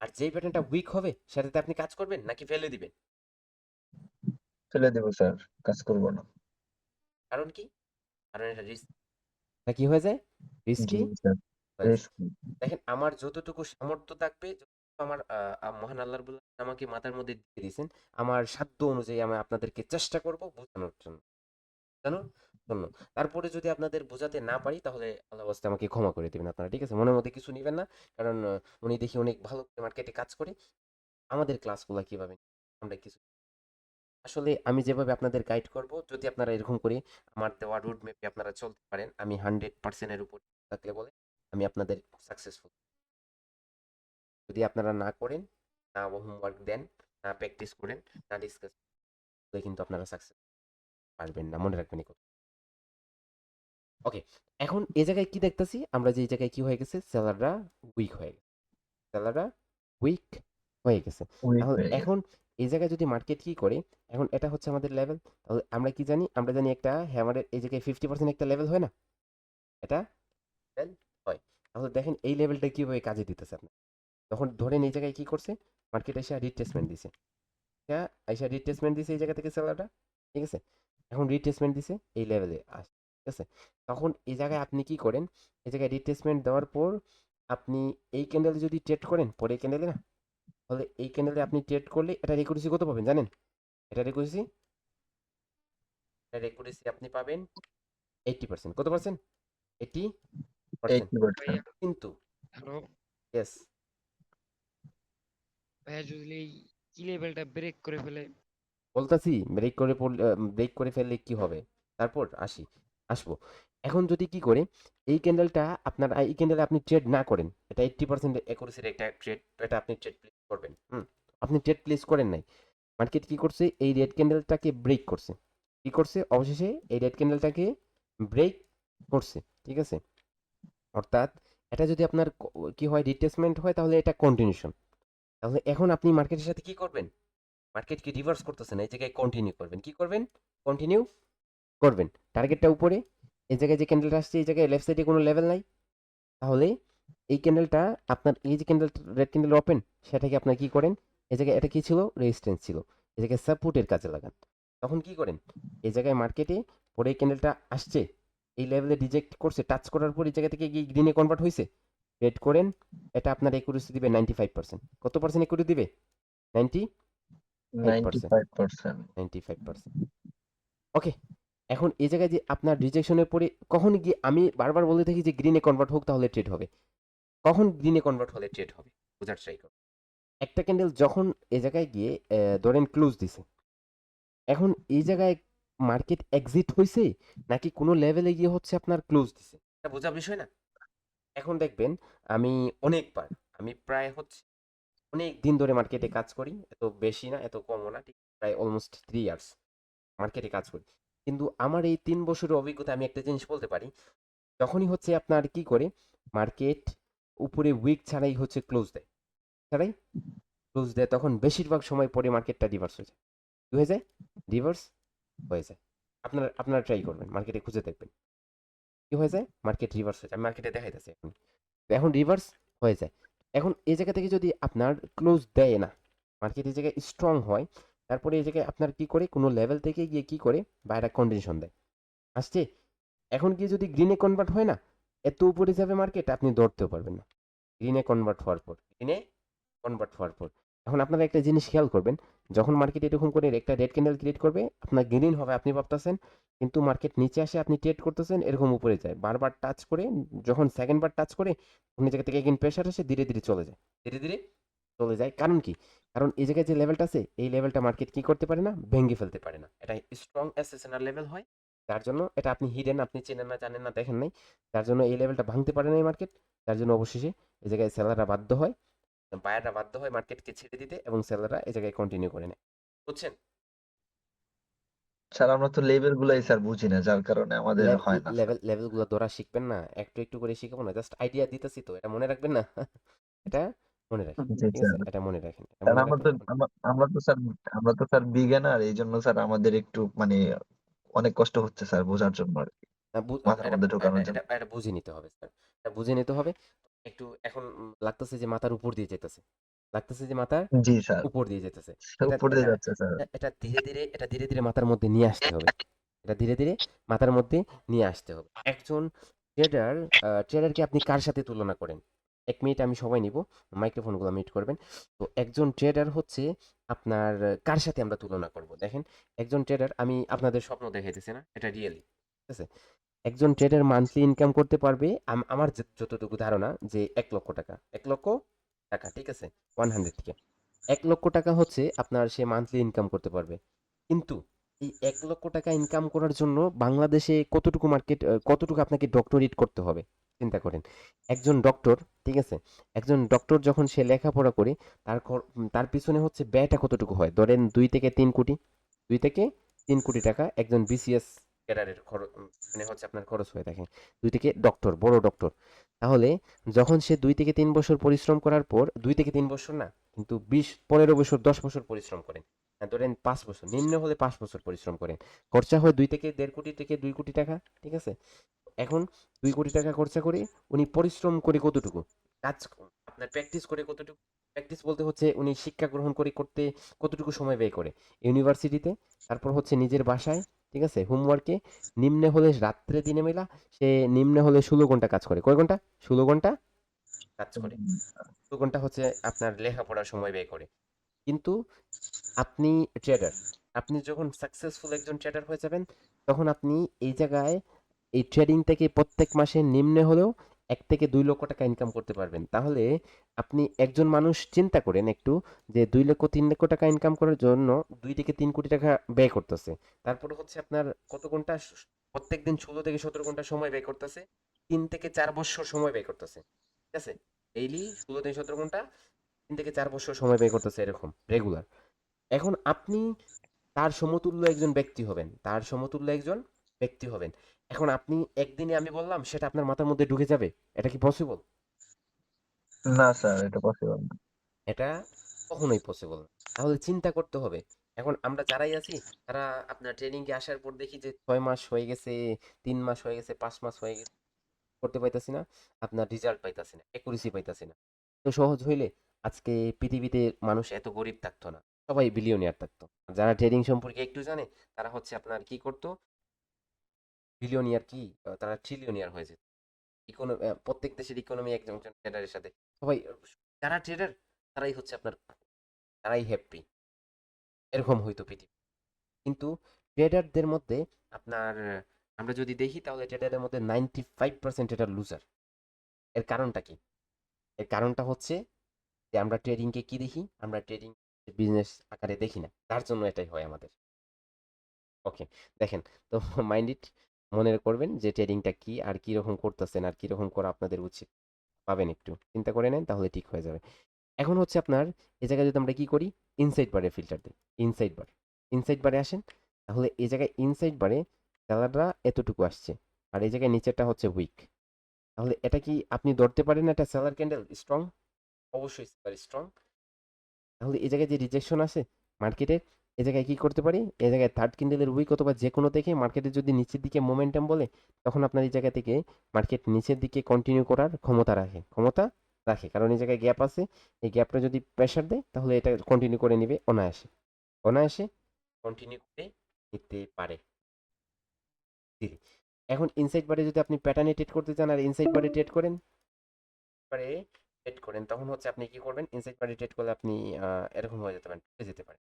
আর যেই প্যাটার্নটা উইক হবে সেটাতে আপনি কাজ করবেন নাকি ফেলে দিবেন, ফেলে দেবো স্যার, কাজ করবো না। কারণ কি, কারণ এটা রিস্ক, এটা কি হয়ে যায়, জি রিস্কি স্যার। হয়ে যায়। রিস্কি। দেখেন আমার যতটুকু সামর্থ্য থাকবে, যতটুকু আমার মহান আল্লাহ রাব্বুল আলামিন আমাকে মাথার মধ্যে দিয়ে দিয়েছেন, আমার সাধ্য অনুযায়ী আমি আপনাদেরকে চেষ্টা করব বোঝানোর জন্য, জানো জন্য। তারপরে যদি আপনাদের বোঝাতে না পারি তাহলে আল্লাহ ওয়াস্তে আমাকে ক্ষমা করে দিবেন আপনারা, ঠিক আছে, মনের মধ্যে কিছু নেবেন না, কারণ উনি দেখি অনেক ভালো মার্কেটে কাজ করে, আমাদের ক্লাসগুলো কিভাবে আমরা কিছু, আসলে আমি যেভাবে আপনাদের গাইড করব যদি আপনারা এরকম করে আমার দেওয়া রুট ম্যাপে আপনারা চলতে পারেন, আমি 100% এর উপর থাকলে বলে আমি আপনাদের সাকসেসফুল, যদি আপনারা না করেন, না হোমওয়ার্ক দেন, না প্র্যাকটিস করেন, না ডিসকাস, তাহলে কিন্তু আপনারা সাকসেস পারবেন না, মনে রাখবেন এই কথা। ওকে, এখন এই জায়গায় কি দেখতেছি আমরা, যে এই জায়গায় কি হয়ে গেছে, সেলাররা উইক হয়ে গেছে, সেলাররা উইক হয়ে গেছে, উইক তাহলে হয়ে গেছে। এখন এই জায়গায় যদি মার্কেট কি করে, এখন এটা হচ্ছে আমাদের লেভেল, তাহলে আমরা কি জানি, আমরা জানি একটা হ্যামারের এই জায়গায় 50% একটা লেভেল হয় না, এটা level হয়, তাহলে দেখেন এই লেভেলটা কিভাবে কাজে দিতেছে আপনার, তখন ধরেন এই জায়গায় কি করছে, মার্কেট এসে রিট্রেসমেন্ট দিছে, আইসা রিট্রেসমেন্ট দিছে এই জায়গা থেকে সেলারটা, ঠিক আছে, এখন রিট্রেসমেন্ট দিছে এই লেভেলে আস, ঠিক আছে, তখন এই জায়গায় আপনি কি করেন, এই জায়গায় রিট্রেসমেন্ট দেওয়ার পর আপনি এই ক্যান্ডেলে যদি ট্রেড করেন, পরে ক্যান্ডেলে না, তাহলে এই ক্যান্ডেলে আপনি ট্রেড করলে এটা রেকুরেসি কত পাবেন জানেন, এটা রেকুরেসি, এটা রেকুরেসি আপনি পাবেন 80%, কত পার্সেন্ট, 80%, 80%। ভাইয়া, কিন্তু হ্যালো ইয়েস, ভাইয়া, যদি এই কি লেভেলটা ব্রেক করে ফেলে? বলতাছি ব্রেক করে ফেললে কি হবে, তারপর আসবো, এখন যদি কি করে এই ক্যান্ডেলটা আপনার, এই ক্যান্ডেলে আপনি ট্রেড না করেন, এটা 80% অ্যাকুরেসির একটা ট্রেড, এটা আপনি ট্রেড করবেন। আপনি ট্রেড প্লেস করেন নাই, মার্কেট কি করছে, এই রেড ক্যান্ডেলটাকে ব্রেক করছে। কি করছে, অবশেষে এই রেড ক্যান্ডেলটাকে ব্রেক করছে, ঠিক আছে। অর্থাৎ এটা যদি আপনার কি হয়, রিট্রেসমেন্ট হয়, তাহলে এটা কন্টিনিউশন। তাহলে এখন আপনি মার্কেটের সাথে কি করবেন, মার্কেটকে রিভার্স করতেছেন, এই জায়গায় কন্টিনিউ করবেন। কি করবেন, কন্টিনিউ করবেন। টার্গেটটা উপরে, এই জায়গায় যে ক্যান্ডেলটা আসছে, এই জায়গায় লেফট সাইডে কোনো লেভেল নাই, তাহলে এই ক্যান্ডেলটা আপনার, এই যে ক্যান্ডেল, রেড ক্যান্ডেল ওপেন, সেটাকে আপনার কি করেন, এই জায়গায় এটা কি ছিল, রেজিস্ট্যান্স ছিল, এই জায়গায় সাপোর্টের কাজে লাগান। তখন কি করেন, এই জায়গায় মার্কেটে পরে এই ক্যান্ডেলটা আসছে, এই লেভেলে রিজেক্ট করছে, টাচ করার পর এই জায়গা থেকে গিয়ে গ্রিনে কনভার্ট হয়েছে, রেড করেন, এটা আপনার একুরেসি দিবে 95%। কত পার্সেন্ট একুরেসি দিবে, 95%। 95%। 95%। ওকে, এখন এই জায়গায় যে আপনার রিজেকশনের পরে কখন গিয়ে, আমি বারবার বলে থাকি যে গ্রিনে কনভার্ট হোক তাহলে ট্রেড হবে। কখন গ্রিনে কনভার্ট হলে ট্রেড হবে, বোঝার ট্রাই করো। একটা ক্যান্ডেল যখন এই জায়গায় গিয়ে ধরেন ক্লোজ দিছে, এখন এই জায়গায় মার্কেট এক্সিট হয়েছে নাকি কোনো লেভেলে গিয়ে হচ্ছে আপনার ক্লোজ দিছে, এটা বোঝার বিষয় না। এখন দেখবেন, আমি অনেকবার, আমি প্রায় হচ্ছে অনেক দিন ধরে মার্কেটে কাজ করি, এত বেশি না এত কমও না, ঠিক প্রায় অলমোস্ট 3 ইয়ার্স মার্কেটে কাজ করি। কিন্তু আমার এই 3 বছরের অভিজ্ঞতা আমি একটা জিনিস বলতে পারি, যখনই হচ্ছে আপনার কি করে মার্কেট উপরে উইক ছাড়াই হচ্ছে ক্লোজ দেয়, ছাড়াই ক্লোজ দেয়, তখন বেশিরভাগ সময় পরে মার্কেটটা রিভার্স হয়ে যায়। কি হয়ে যায়, রিভার্স হয়ে যায়। আপনারা ট্রাই করবেন, মার্কেটে খুঁজে দেখবেন কি হয়ে যায়, মার্কেট রিভার্স হয়ে যায়। মার্কেটে দেখাইতেছে এখন, তো এখন রিভার্স হয়ে যায়। এখন এই জায়গা থেকে যদি আপনার ক্লোজ দেয় না, মার্কেট এই জায়গায় স্ট্রং হয়, তারপরে এই জায়গায় আপনার কি করে, কোনো লেভেল থেকে গিয়ে কি করে বাইরে কন্ডিশন দেয়, আসছে। এখন গিয়ে যদি গ্রিনে কনভার্ট হয় না, এত উপরে যাবে মার্কেট, আপনি ধরতেও পারবেন না। গ্রিনে কনভার্ট হওয়ার পর, গ্রিনে কনভার্ট হওয়ার পর, এখন আপনারা একটা জিনিস খেয়াল করবেন, যখন মার্কেট এরকম করে একটা রেড ক্যান্ডেল ক্রিয়েট করবে, আপনার গ্রিন হবে আপনি ভাবতেছেন, কিন্তু মার্কেট নিচে আসে, আপনি ট্রেড করতেছেন, এরকম উপরে যায়, বারবার টাচ করে, যখন সেকেন্ড বার টাচ করে, অন্য জায়গা থেকে এগেন প্রেশার আসে, ধীরে ধীরে চলে যায়, ধীরে ধীরে চলে যায়। কারণ কি, কারণ এই জায়গায় যে লেভেলটা আছে, এই লেভেলটা মার্কেট কি করতে পারে না, ভেঙে ফেলতে পারে না, এটা স্ট্রং অ্যাসেসনাল লেভেল হয়। তার জন্য এটা আপনি হিডেন, আপনি চেনেন না, জানেন না, দেখেন নাই, তার জন্য এই লেভেলটা ভাঙতে পারে না এই মার্কেট। তার জন্য অবশেষে এই জায়গায় সেলাররা বাধ্য হয়, বায়াররা বাধ্য হয় মার্কেটকে ছেড়ে দিতে, এবং সেলাররা এই জায়গায় কন্টিনিউ করে নেয়, বুঝছেন। স্যার আমরা তো লেভেল গুলাই স্যার বুঝি না, যার কারণে আমাদের হয় না স্যার। লেভেলগুলো ধরা শিখবেন না, একটু একটু করে শিখাবো না, জাস্ট আইডিয়া দিতেছি তো, এটা মনে রাখবেন না। এটা মনে রাখেন, জি ঠিক আছে, স্যার। এটা মনে রাখেন, এটা স্যার মনে আমরা রাখেন। তো আমরা তো স্যার বিজ্ঞানার, এই জন্য স্যার আমাদের একটু মানে অনেক কষ্ট হচ্ছে স্যার বোঝার জন্য আর কি, মাথার এটা মধ্যে ঢোকানোর এটা জন্য। এটা বুঝে নিতে হবে স্যার, এটা বুঝে নিতে হবে। একটু এখন লাগতেছে যে মাথার উপর দিয়ে যেতেছে, লাগতেছে যে মাথার জি স্যার, উপর দিয়ে যেতেছে। এটা উপর দিয়ে এটা যাচ্ছে স্যার। এটা ধীরে ধীরে মাথার মধ্যে নিয়ে আসতে হবে, এটা ধীরে ধীরে মাথার মধ্যে নিয়ে আসতে হবে। একজন ট্রেডার, ট্রেডারকে আপনি কার সাথে তুলনা করেন, 1 মিনিট আমি সময় নিব, মাইক্রোফোনগুলো মিউট করবেন। তো একজন ট্রেডার হচ্ছে আপনার, কার সাথে আমরা তুলনা করব, দেখেন, একজন ট্রেডার, আমি আপনাদের স্বপ্ন দেখাইতেছি না, এটা রিয়েলি, ঠিক আছে। একজন ট্রেডার মান্থলি ইনকাম করতে পারবে, আমার যতটুকু ধারণা, যে 1 লক্ষ টাকা, 1 লক্ষ টাকা, ঠিক আছে, 100 থেকে 1 লক্ষ টাকা হচ্ছে আপনার, সে মান্থলি ইনকাম করতে পারবে। কিন্তু এই 1 লক্ষ টাকা ইনকাম করার জন্য বাংলাদেশে কতটুকু মার্কেট, কতটুকু আপনাকে ডক্টরেট করতে হবে, চিন্তা করেন। একজন ডক্টর, ঠিক আছে, একজন ডক্টর যখন সে লেখাপড়া করে, তার পিছনে হচ্ছে ব্যয়টা কতটুকু হয়, ধরেন 2 থেকে 3 কোটি, 2 থেকে 3 কোটি টাকা একজন বিসিএস ক্যাডারের খরচ, মানে হচ্ছে আপনার খরচ হয়ে থাকে। ডক্টর, বড় ডক্টর, তাহলে যখন সে 2 থেকে 3 বছর পরিশ্রম করার পর, 2 থেকে 3 বছর না, কিন্তু 20, 15 বছর, 10 বছর পরিশ্রম করেন, ধরেন 5 বছর, নিম্ন হলে 5 বছর পরিশ্রম করেন, খরচা হয় 2 থেকে 1.5 কোটি থেকে 2 কোটি টাকা, ঠিক আছে। এখন 2 কোটি টাকা খরচা করে উনি পরিশ্রম করে কতটুকু, আপনার প্র্যাকটিস করে কতটুকু, প্র্যাকটিস বলতে হচ্ছে উনি শিক্ষা গ্রহণ করতে কতটুকু সময় ব্যয় করে ইউনিভার্সিটিতে, তারপর হচ্ছে নিজের বাসায়, ঠিক আছে, হোমওয়ার্কে, নিম্নে হলে রাত্রে দিনে মেলা, সে নিম্নে হলে 16 ঘন্টা কাজ করে, কয় ঘন্টা, 16 ঘন্টা কাজ করে, 16 ঘন্টা হচ্ছে আপনার লেখাপড়ার সময় ব্যয় করে। কিন্তু আপনি ট্রেডার, আপনি যখন সাকসেসফুল একজন ট্রেডার হয়ে যাবেন, তখন আপনি এই জায়গায় এই ট্রেডিং থেকে প্রত্যেক মাসে নিম্নে হলেও 1 থেকে 2 লক্ষ টাকা ইনকাম করতে পারবেন। তাহলে আপনি একজন মানুষ চিন্তা করেন একটু, যে 2 লক্ষ 3 লক্ষ টাকা ইনকাম করার জন্য 2 থেকে 3 কোটি টাকা ব্যয় করতেছে, তারপরে হচ্ছে আপনার কত ঘন্টা, প্রত্যেক দিন 16 থেকে 17 ঘন্টা সময় ব্যয় করতেছে, 3 থেকে 4 বছর সময় ব্যয় করতেছে, ঠিক আছে, ডেইলি 16 থেকে 17 ঘন্টা 3 থেকে 4 বছর সময় ব্যয় করতেছে এরকম রেগুলার। এখন আপনি তার সমতুল্য একজন ব্যক্তি হবেন, তার সমতুল্য একজন ব্যক্তি হবেন। এখন আপনি একদিনে আমি বললাম সেটা আপনার মাথার মধ্যে ঢুকে যাবে? এটা কি পসিবল? না স্যার, এটা পসিবল না। এটা কখনোই পসিবল না। তাহলে চিন্তা করতে হবে। এখন আমরা যারাই আছি তারা আপনার ট্রেনিং এ আসার পর দেখি যে 6 মাস হয়ে গেছে, 3 মাস হয়ে গেছে, 5 মাস হয়ে গেছে। করতে পাইতাছি না, আপনার রেজাল্ট পাইতাছি না, অ্যাকুরেসি পাইতাছি না। তো সহজ হইলে আজকে পৃথিবীতে মানুষ এত গরিব থাকতো না। সবাই বিলিয়নিয়ার থাকতো। যারা ট্রেডিং সম্পর্কে একটু জানে তারা হচ্ছে আপনার কি করতো? বিলিয়নিয়ার কি তারা ট্রিলিয়নিয়ার হয়ে যেত। প্রত্যেক দেশের ইকোনমি একজন একজন ট্রেডারের সাথে সবাই যারা ট্রেডার তারাই হচ্ছে আপনার তারাই হ্যাপি। এরকম হইতো পৃথিবী। কিন্তু ট্রেডারদের মধ্যে আপনার আমরা যদি দেখি তাহলে ট্রেডারের মধ্যে 95% ট্রেডার লুজার। এর কারণটা কি? এর কারণটা হচ্ছে যে আমরা ট্রেডিংকে কি দেখি? আমরা ট্রেডিং বিজনেস আকারে দেখি না। তার জন্য এটাই হয় আমাদের। ওকে, দেখেন তো মাইন্ড ইট মনে করবেন যে ট্রেডিংটা কি আর কি রকম করতেছেন আর কি রকম করা আপনাদের উচিত। পাবেন একটু চিন্তা করে নেন তাহলে ঠিক হয়ে যাবে। এখন হচ্ছে আপনার এই জায়গায় যদি আমরা কি করি? ইনসাইড বারে ফিল্টার দিই। ইনসাইড বার। ইনসাইড বারে আসেন। তাহলে এই জায়গায় ইনসাইড বারে সেলাররা এতটুকু আসছে। আর এই জায়গায় নিচেরটা হচ্ছে উইক। তাহলে এটা কি আপনি ধরতে পারেন এটা সেলার ক্যান্ডেল স্ট্রং? অবশ্যই সেলার স্ট্রং। তাহলে এই জায়গায় যে রিজেকশন আছে মার্কেটের, এই জায়গায় কি করতে পারি? এই জায়গায় থার্ড ক্যান্ডেলের উইক অথবা যে কোনো থেকে মার্কেটে যদি নিচের দিকে মোমেন্টাম বলে, তখন আপনার এই জায়গা থেকে মার্কেট নিচের দিকে কন্টিনিউ করার ক্ষমতা রাখে। ক্ষমতা রাখে। কারণ এই জায়গায় গ্যাপ আছে। এই গ্যাপটা যদি প্রেশার দেয় তাহলে এটা কন্টিনিউ করে নিবে অনায়াসে। অনায়াসে কন্টিনিউ করে নিতে পারে। জি। এখন ইনসাইড বারে যদি আপনি প্যাটার্নে ট্রেড করতে চান আর ইনসাইড বারে ট্রেড করেন, বারে ট্রেড করেন তখন হচ্ছে আপনি কি করবেন? ইনসাইড বারে ট্রেড করলে আপনি এরকম হয়ে যেতে পারেন, ঠকে যেতে পারেন।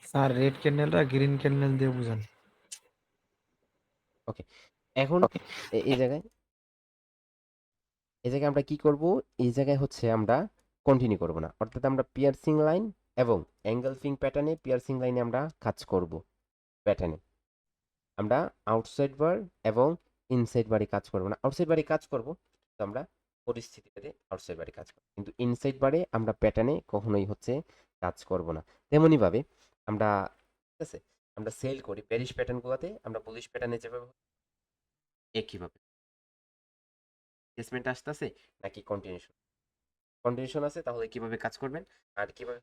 স্যার রেড ক্যান্ডেলটা গ্রিন ক্যান্ডেল দিয়ে বুঝান। ওকে, এখন এই জায়গায় আমরা কি করব? এই জায়গায় হচ্ছে আমরা কন্টিনিউ করব না, অর্থাৎ আমরা পিয়ার্সিং লাইন এবং এঙ্গেলফিং প্যাটার্নে পিয়ার্সিং লাইনে আমরা কাজ করব। প্যাটার্নে আমরা আউটসাইড বার এবং ইনসাইড বারে কাজ করব না। আউটসাইড বারে কাজ করব কিন্তু আমরা পরিস্থিতিতে আউটসাইড বারে কাজ করব, কিন্তু ইনসাইড বারে আমরা প্যাটার্নে কখনোই হচ্ছে কাজ করব না। তেমনি ভাবে আমরা ঠিক আছে আমরা সেল করি বেরিশ প্যাটার্ন গুলাতে, আমরা বুলিশ প্যাটার্নে যেভাবে একইভাবে রিট্রেসমেন্ট আসতেছে নাকি কন্টিনিউশন কন্টিনিউশন আছে তাহলে কিভাবে কাজ করবেন, আর কিভাবে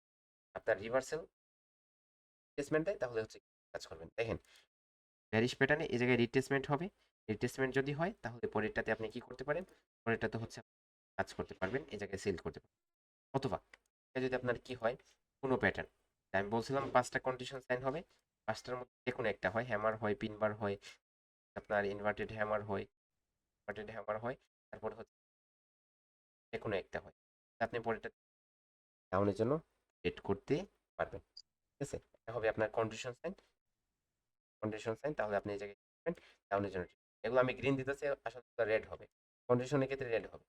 আপনার রিভার্সাল রিট্রেসমেন্ট দেয় তাহলে হচ্ছে কাজ করবেন। দেখেন বেরিশ প্যাটার্নে এই জায়গায় রিট্রেসমেন্ট হবে। রিট্রেসমেন্ট যদি হয় তাহলে পরেরটাতে আপনি কি করতে পারেন? পরেরটাতে হচ্ছে কাজ করতে পারবেন, এই জায়গায় সেল করতে পারবেন। অথবা এটা যদি আপনার কি হয় কোনো প্যাটার্ন, আমি বলছিলাম 5টা কন্ডিশন সাইন হবে, 5টার মধ্যে যে কোনো একটা হয়, হ্যামার হয়, পিনবার হয়, আপনার ইনভার্টেড হ্যামার হয়, তারপর হচ্ছে যে কোনো একটা হয়, আপনি পরেরটা ডাউনের জন্য সেট করতে পারবেন। ঠিক আছে, এটা হবে আপনার কন্ডিশন সাইন। তাহলে আপনি এই জায়গায় ডাউনের জন্য এগুলো আমি গ্রিন দিতেছি, আসলে রেড হবে। কন্ডিশনের ক্ষেত্রে রেড হবে।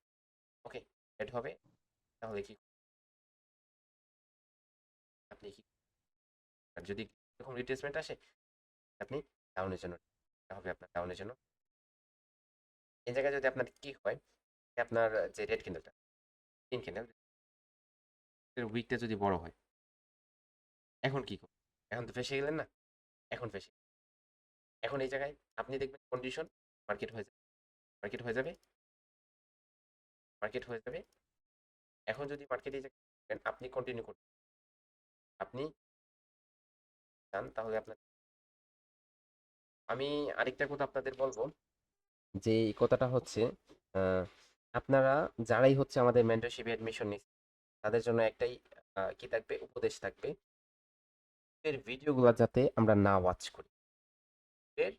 ওকে, রেড হবে। তাহলে কি আপনি কি আর যদি এরকম রিট্রেসমেন্ট আসে আপনি ডাউনের জন্য হবে, আপনার ডাউনের জন্য। এই জায়গায় যদি আপনার কি হয় আপনার যে রেড ক্যান্ডেলটা গ্রিন ক্যান্ডেল উইকটা যদি বড় হয়, এখন কি করবেন? এখন তো ফেসে গেলেন না, এখন ফেসে এখন এই জায়গায় আপনি দেখবেন কন্ডিশন মার্কেট হয়ে যাবে, মার্কেট হয়ে যাবে, মার্কেট হয়ে যাবে। এখন যদি মার্কেটে আপনি কন্টিনিউ করতে আপনি চান তাহলে আপনার আমি আরেকটা কথা আপনাদের বলবো, যে এই কথাটা হচ্ছে আপনারা যারাই হচ্ছে আমাদের মেন্টরশিপে অ্যাডমিশন নিচ্ছে তাদের জন্য একটাই কি থাকবে, উপদেশ থাকবে, এর ভিডিওগুলো যাতে আমরা না ওয়াচ করি। এর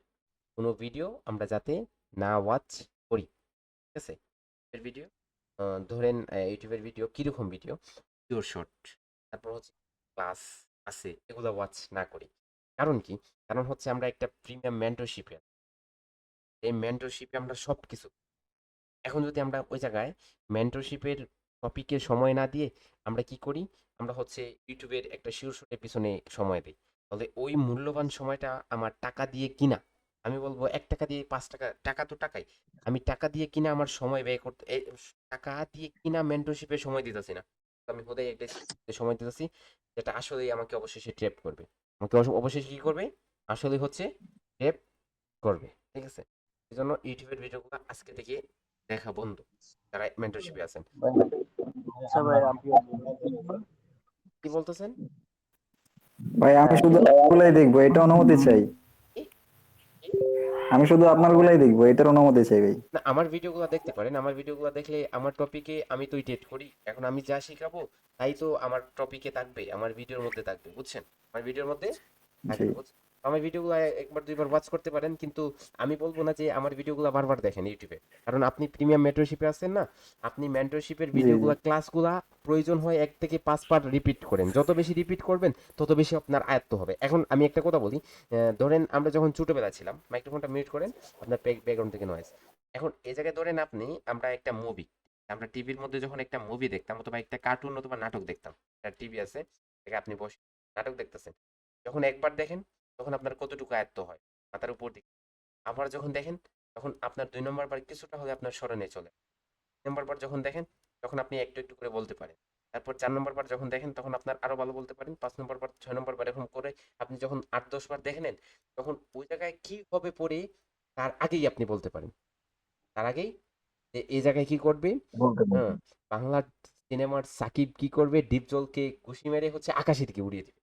কোনো ভিডিও আমরা যাতে না ওয়াচ করি। ঠিক আছে, এর ভিডিও ধরেন ইউটিউবের ভিডিও কীরকম ভিডিও, ভিডিও শর্ট, তারপর হচ্ছে ক্লাস আছে, এগুলো ওয়াচ না করি। কারণ কি? কারণ হচ্ছে আমরা একটা প্রিমিয়াম মেন্টরশিপে, এই মেন্টরশিপে আমরা সব কিছু, এখন যদি আমরা ওই জায়গায় মেন্টরশিপের টপিকে সময় না দিয়ে আমরা কি করি, আমরা হচ্ছে ইউটিউবের একটা শিওর শটের পিছনে সময় দিই, তাহলে ওই মূল্যবান সময়টা আমার টাকা দিয়ে কিনা আমি বলবো 1 টাকা দিয়ে 5 টাকা, টাকা তো টাকাই, আমি টাকা দিয়ে কিনা আমার সময় ব্যয় করতে টাকা দিয়ে কিনা মেন্টরশিপে সময় দিতেছি না, তো আমি বোধহয় একটা সময় দিতেছি যেটা আসলেই আমাকে অবশেষে ট্র্যাপ করবে, আমাকে অবশেষে কি করবে, আসলে হচ্ছে ট্র্যাপ করবে, ঠিক আছে? এই জন্য ইউটিউবের ভিডিওগুলো আজকে থেকে দেখা বন্ধ যারা মেন্টরশিপে আছেন। আচ্ছা ভাই, কি বলতেছেন? ভাই আমি শুধু আপনারগুলাই দেখবো, এটা অনুমতি চাই। কি? আমি শুধু আপনারগুলাই দেখবো, এটার অনুমতি চাই ভাই। না, আমার ভিডিওগুলো দেখতে পারেন, আমার ভিডিওগুলো দেখলে আমার টপিকে আমি তো ইটেট করি, এখন আমি যা শিখাবো তাই তো আমার টপিকে থাকবে, আমার ভিডিওর মধ্যে থাকবে, বুঝছেন? আমার ভিডিওর মধ্যে জি থাকবে, বুঝছেন? আমার ভিডিওগুলো একবার দুইবার ওয়াচ করতে পারেন, কিন্তু আমি বলবো না যে আমার ভিডিওগুলো বারবার দেখেন ইউটিউবে, কারণ আপনি প্রিমিয়াম মেন্টরশিপে আছেন না, আপনি মেন্টরশিপের জি জি ভিডিওগুলো ক্লাসগুলা প্রয়োজন হয় 1 থেকে 5 বার রিপিট করেন, যত বেশি রিপিট করবেন তত বেশি আপনার আয়ত্ত হবে। এখন আমি একটা কথা বলি, ধরেন আমরা যখন ছোটবেলা ছিলাম, মাইক্রোফোনটা মিউট করেন, আপনার ব্যাকগ্রাউন্ড থেকে নয়েজ। এখন এই জায়গায় ধরেন আপনি, আমরা একটা মুভি, আমরা টিভির মধ্যে যখন একটা মুভি দেখতাম অথবা একটা কার্টুন অথবা নাটক দেখতাম, টিভি আছে, সেখানে আপনি বসে নাটক দেখতেছেন, যখন একবার দেখেন তখন আপনার কতটুকু আয়ত্ত হয় মাথার উপর দিকে, আবার যখন দেখেন তখন আপনার 2 নম্বর বার কিছুটা হলে আপনার স্মরণে চলে, 3 নম্বর বার যখন দেখেন তখন আপনি একটু একটু করে বলতে পারেন, তারপর 4 নম্বর বার যখন দেখেন তখন আপনার আরো ভালো বলতে পারেন, 5 নম্বর বার, 6 নম্বর বার, এরকম করে আপনি যখন 8-10 বার দেখে নেন, তখন ওই জায়গায় কি হবে পরে তার আগেই আপনি বলতে পারেন, তার আগেই যে এই জায়গায় কি করবে, বলতে হ্যাঁ, পারবেন। বাংলা সিনেমার সাকিব কি করবে, ডিপজলকে ঘুষি মেরে হচ্ছে আকাশে থেকে উড়িয়ে দিবে,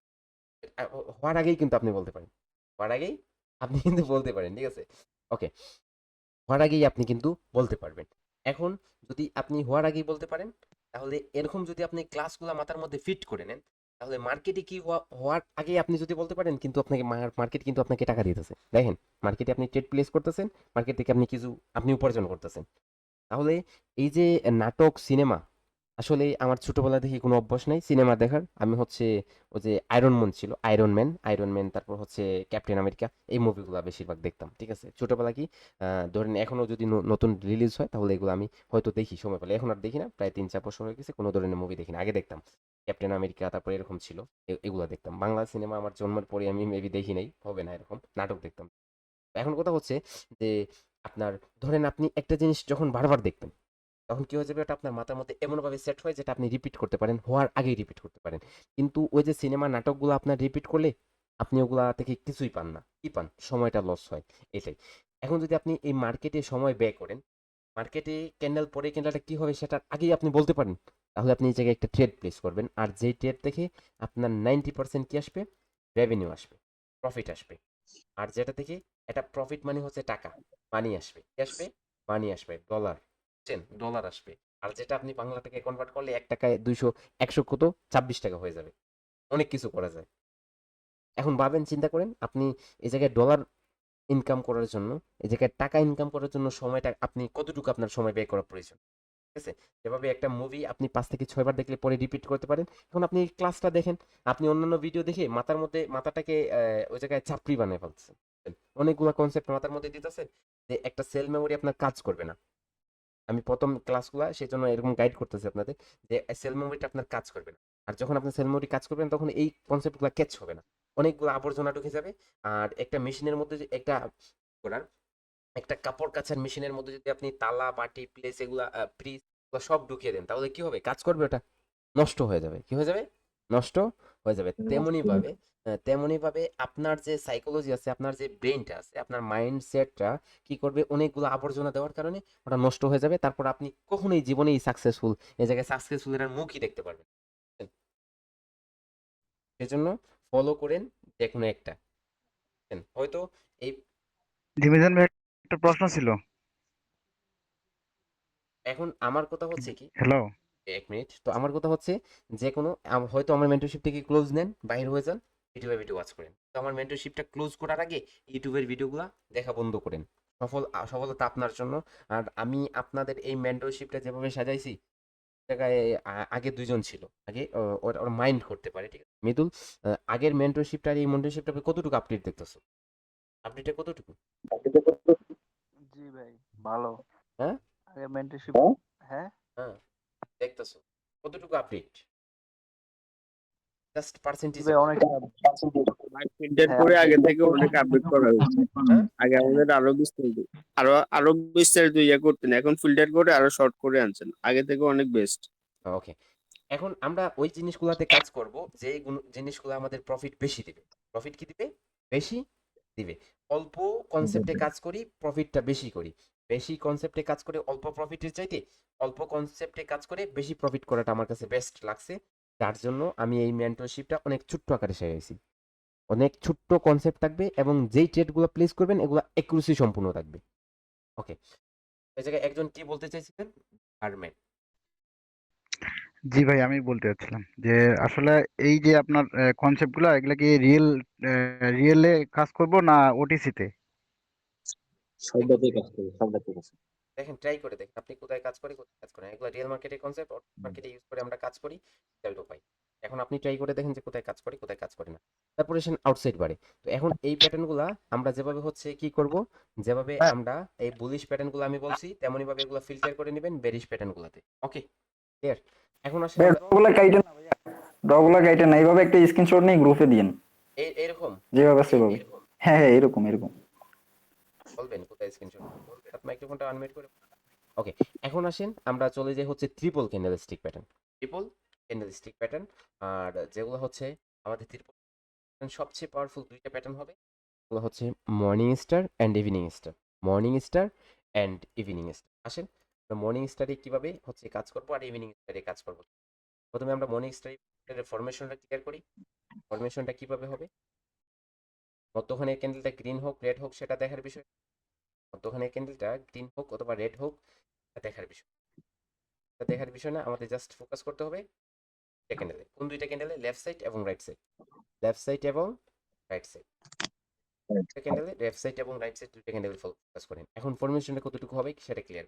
হওয়ার আগেই কিন্তু আপনি বলতে পারেন, হওয়ার আগেই আপনি কিন্তু বলতে পারেন, ঠিক আছে? ওকে, হওয়ার আগেই আপনি কিন্তু বলতে পারবেন। এখন যদি আপনি হওয়ার আগেই বলতে পারেন, তাহলে এরকম যদি আপনি ক্লাসগুলো মাথার মধ্যে ফিট করে নেন, তাহলে মার্কেটে কি হওয়ার আগেই আপনি যদি বলতে পারেন, কিন্তু আপনাকে মার্কেট কিন্তু আপনাকে টাকা দিতেছে, দেখেন, মার্কেটে আপনি ট্রেড প্লেস করতেছেন, মার্কেট থেকে আপনি কিছু আপনি উপার্জন করতেছেন। তাহলে এই যে নাটক, সিনেমা, আসলে আমার ছোটবেলা থেকে কোনো অভ্যাস নাই সিনেমা দেখার। আমি হচ্ছে ওই যে আয়রন ম্যান ছিল, আয়রন ম্যান, তারপর হচ্ছে ক্যাপ্টেন আমেরিকা, এই মুভিগুলো বেশিরভাগ দেখতাম, ঠিক আছে? ছোটবেলা কি ধরেন এখনো যদি নতুন রিলিজ হয় তাহলে এগুলো আমি হয়তো দেখি সময় পেলে, এখন আর দেখি না, প্রায় 3-4 বছর হয়ে গেছে কোনো ধরনের মুভি দেখি না, আগে দেখতাম ক্যাপ্টেন আমেরিকা, তারপর এরকম ছিল, এগুলো দেখতাম। বাংলা সিনেমা আমার জন্মের পরে আমি মেবি দেখি নাই, হবে না এরকম, নাটক দেখতাম। এখন কথা হচ্ছে যে আপনার, ধরেন আপনি একটা জিনিস যখন বারবার দেখবেন, তখন কি হয়ে যাবে, ওটা আপনার মাথার মধ্যে এমনভাবে সেট হয় যেটা আপনি রিপিট করতে পারেন, হওয়ার আগেই রিপিট করতে পারেন। কিন্তু ওই যে সিনেমা নাটকগুলো আপনার রিপিট করলে আপনি ওগুলা থেকে কিছুই পান না, কি পান, সময়টা লস হয়, এটাই। এখন যদি আপনি এই মার্কেটে সময় ব্যয় করেন, মার্কেটে ক্যান্ডেল পরে ক্যান্ডেলটা কি হবে সেটার আগেই আপনি বলতে পারেন, তাহলে আপনি এই জায়গায় একটা ট্রেড প্লেস করবেন, আর যেই ট্রেড থেকে আপনার 90% কি আসবে, রেভিনিউ আসবে, প্রফিট আসবে। আর যেটা থেকে এটা প্রফিট মানে হচ্ছে টাকা, মানি আসবে, কি আসবে, মানি আসবে, ডলার, বুঝছেন, ডলার আসবে। আর যেটা আপনি বাংলা থেকে কনভার্ট করলে 1 টাকায় 200, 100 কত, 26 টাকা হয়ে যাবে, অনেক কিছু করা যায়। এখন ভাবেন, চিন্তা করেন, আপনি এই জায়গায় ডলার ইনকাম করার জন্য, এই জায়গায় টাকা ইনকাম করার জন্য সময়টা আপনি কতটুকু আপনার সময় ব্যয় করা প্রয়োজন, ঠিক আছে? যেভাবে একটা মুভি আপনি 5 থেকে 6 বার দেখলে পরে রিপিট করতে পারেন, এখন আপনি ক্লাসটা দেখেন, আপনি অন্যান্য ভিডিও দেখে মাথার মধ্যে মাথাটাকে ওই জায়গায় চাপড়ি বানায় ফেলছেন, অনেকগুলো কনসেপ্ট মাথার মধ্যে দিতেছেন, যে একটা সেল মেমোরি আপনার কাজ করবে না। আমি প্রথম ক্লাসগুলো সেই জন্য এরকম গাইড করতেছি আপনাদের, যে সেল মেমোরিটা আপনার কাজ করবে না। আর যখন আপনার সেল মেমোরি কাজ করবে না, তখন এই কনসেপ্টগুলো ক্যাচ হবে না, অনেকগুলো আবর্জনা ঢুকে যাবে। আর একটা মেশিনের মধ্যে যে একটা করার, একটা কাপড় কাচার মেশিনের মধ্যে যদি আপনি তালা, বাটি, প্লেস, এগুলা প্রিস সব ঢুকিয়ে দেন, তাহলে কি হবে, কাজ করবে ওটা, নষ্ট হয়ে যাবে, কি হয়ে যাবে, নষ্ট হয়ে যাবে। তেমনি ভাবে আপনার যে সাইকোলজি আছে, আপনার যে ব্রেনটা আছে, আপনার মাইন্ডসেটটা কি করবে, অনেকগুলো আবর্জনা দেওয়ার কারণে ওটা নষ্ট হয়ে যাবে, তারপর আপনি কখনোই জীবনেই সাকসেসফুল, এই জায়গায় সাকসেসফুল এর মুখই দেখতে পারবেন। সেজন্য ফলো করেন যে কোনো একটা, হয়তো এই, ডিভিশন ভাই, একটা প্রশ্ন ছিল। এখন আমার কথা হচ্ছে কি, হ্যালো। 1 মিনিট, তো আমার কথা হচ্ছে, যে কোনো হয়তো আমার মেন্টরশিপ থেকে ক্লোজ নেন, বাইরে হয়ে যান, ইউটিউবে ভিডিও ওয়াচ করেন, তো আমার মেন্টরশিপটা ক্লোজ করার আগে ইউটিউবের ভিডিওগুলো দেখা বন্ধ করেন, সফলতা আপনার জন্য। আর আমি আপনাদের এই মেন্টরশিপটা যেভাবে সাজাইছি, জায়গায় আগে 2 জন ছিল, আগে ওর মাইন্ড করতে পারে, ঠিক আছে? মৃদুল, আগের মেন্টরশিপটা আর এই মেন্টরশিপটা কতটুকু আপডেট দেখতেছো, আপডেটে কতটুকু? জি ভাই, ভালো। হ্যাঁ, আগে মেন্টরশিপ, হ্যাঁ হ্যাঁ, দেখতেছো কতটুকু আপডেট, জাস্ট জি পার্সেন্টেজ ভাই, অনেক ফিল্টার হ্যাঁ করে আপনি আগে থেকে অনেক আপডেট করা হয়েছে। হ্যাঁ আগে আমাদের আরো বিস্তারিত ইয়ে করতেন, এখন ফিল্টার করে আরো শর্ট করে আনছেন, আগে থেকে অনেক বেস্ট। ওকে, এখন আমরা ওই জিনিসগুলোতে কাজ করব যে জিনিসগুলো আমাদের প্রফিট বেশি দিবে। প্রফিট কি দিবে? বেশি দিবে। অল্প কনসেপ্টে কাজ করি, প্রফিটটা বেশি করি। বেশি কনসেপ্টে কাজ করে অল্প প্রফিটের চাইতে অল্প কনসেপ্টে কাজ করে বেশি প্রফিট করাটা আমার কাছে বেস্ট লাগছে। যার জন্য আমি এই মেন্টরশিপটা অনেক ছোট্ট আকারে সাজাইছি। অনেক ছোট্ট কনসেপ্ট থাকবে এবং যেই ট্রেডগুলো প্লেস করবেন এগুলো একুরেসি সম্পূর্ণ থাকবে। ওকে, এই জায়গায় একজন কি বলতে চাইছিলেন? আরমেন। জি ভাই, আমি বলতে চাচ্ছিলাম যে আসলে এই যে আপনার কনসেপ্ট গুলো, এগুলা কি রিয়েলে কাজ করব না ওটিসিতে? সবটাতেই কাজ করে, সবটাতেই কাজ করে। দেখেন, ট্রাই করে দেখেন আপনি কোথায় কাজ করে কোথায় কাজ করেন। এগুলো রিয়েল মার্কেটের কনসেপ্ট, মার্কেটে ইউজ করে আমরা কাজ করি, রেজাল্টও পাই। এখন আপনি ট্রাই করে দেখেন যে কোথায় কাজ করে কোথায় কাজ করে না। তারপরে আসেন আউটসাইড বারে। তো এখন এই প্যাটার্নগুলা আমরা যেভাবে হচ্ছে কি করব, যেভাবে আমরা এই বুলিশ প্যাটার্নগুলো আমি বলছি তেমনি ভাবে এগুলো ফিল্টার করে নেবেন বেরিশ প্যাটার্নগুলোতে। ওকে, ক্লিয়ার? এখন আসেন ভাই আমরা ডগুলা কাইটেন না ভাইয়া, ডগুলা কাইটেন না, এইভাবে একটা স্ক্রিনশট নিয়ে গ্রুপে দিয়েন, এরকম যেভাবে সেভাবে। হ্যাঁ হ্যাঁ, এরকম এরকম। বলবেন কোথায় স্ক্রিনশট, আপনার মাইক্রোফোনটা আনমিউট করে। ওকে, এখন আসেন আমরা চলে যাই হচ্ছে triple candlestick pattern. Triple candlestick pattern, আর যেগুলো হচ্ছে আমাদের ট্রিপল সবচেয়ে পাওয়ারফুল দুইটা প্যাটার্ন হবে। ওগুলো হচ্ছে morning star and evening star. Morning star and evening star. আসেন আমরা মর্নিং স্টারে কিভাবে হচ্ছে কাজ করবো আর ইভিনিং স্টারে কাজ করবো। প্রথমে আমরা মর্নিং স্টারের ফরমেশনটা ক্লিয়ার করি। ফরমেশনটা কিভাবে হবে? মধ্যখানের ক্যান্ডেলটা গ্রিন হোক রেড হোক সেটা দেখার বিষয়। মধ্যখানের ক্যান্ডেলটা গ্রিন হোক অথবা রেড হোক এটা দেখার বিষয়। এটা দেখার বিষয় না, আমাদের জাস্ট ফোকাস করতে হবে দুইটা ক্যান্ডেলে। কোন দুইটা ক্যান্ডেলে? লেফট সাইড এবং রাইট সাইড। লেফট সাইড এবং রাইট সাইড। দুইটা ক্যান্ডেলে লেফট সাইড এবং রাইট সাইড দুইটা ক্যান্ডেলে ফোকাস করেন। এখন ফরমেশনটা কতটুকু হবে সেটা ক্লিয়ার।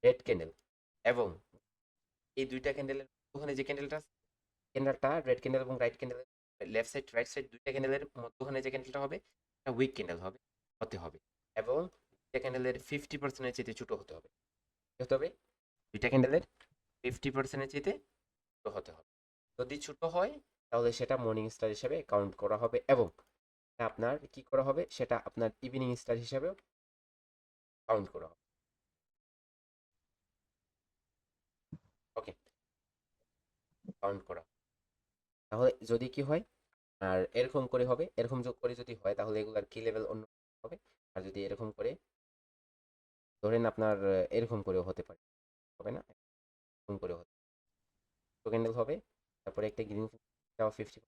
রেড ক্যান্ডেল এবং এই দুইটা ক্যান্ডেলের মধ্যখানে যে ক্যান্ডেলটা রেড ক্যান্ডেল এবং right candle, left side right side দুইটা ক্যান্ডেলের মধ্যখানে যে ক্যান্ডেলটা হবে এটা উইক ক্যান্ডেল হতে হবে এবং দুইটা ক্যান্ডেলের 50% চেয়ে ছোট হতে হবে। হতে হবে দুইটা ক্যান্ডেলের 50% চেয়ে ছোট হতে হবে। যদি ছোট হয় তাহলে সেটা মর্নিং স্টার হিসেবে কাউন্ট করা হবে এবং আপনার কি করা হবে সেটা আপনার ইভিনিং স্টার হিসেবে কাউন্ট করা হবে। ওকে, কাউন্ট করা। তাহলে যদি কি হয় আর এরকম করে হবে, এরকম যোগ করে যদি হয় তাহলে এগুলার কি লেভেল অন্য হবে। আর যদি এরকম করে ধরেন আপনার এরকম করেও হতে পারে, হবে না? এরকম করেও হতে ক্যান্ডেল হবে, তারপরে একটা গ্রিন 50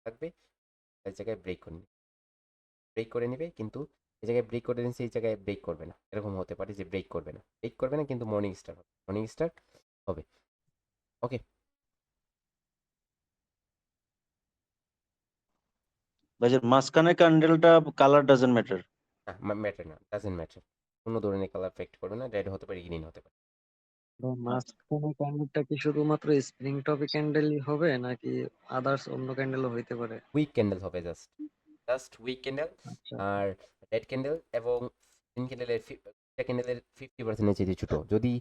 থাকবে, এই জায়গায় ব্রেক করে নেবে কিন্তু এই জায়গায় ব্রেক করে নিচ্ছে, এই জায়গায় ব্রেক করবে না। এরকম হতে পারে যে ব্রেক করবে না কিন্তু মর্নিং স্টার হবে। ওকে, বাজার মাঝখানে ক্যান্ডেলটা কালার ডাজন্ট ম্যাটার। ম্যাটার না, ডাজেন্ট ম্যাটার। কোনো ধরনের কালার এফেক্ট করবে না, রেড হতে পারে গ্রিন হতে পারে। মাঝখানে ক্যান্ডেলটা কি শুধুমাত্র স্প্রিং টপি ক্যান্ডেলই হবে নাকি আদার্স অন্য ক্যান্ডেলও হইতে পারে? উইক ক্যান্ডেল হবে, জাস্ট উইক ক্যান্ডেল। আচ্ছা, আর রেড ক্যান্ডেল এবং গ্রিন ক্যান্ডেলের 50% চেয়ে ছোট। যদি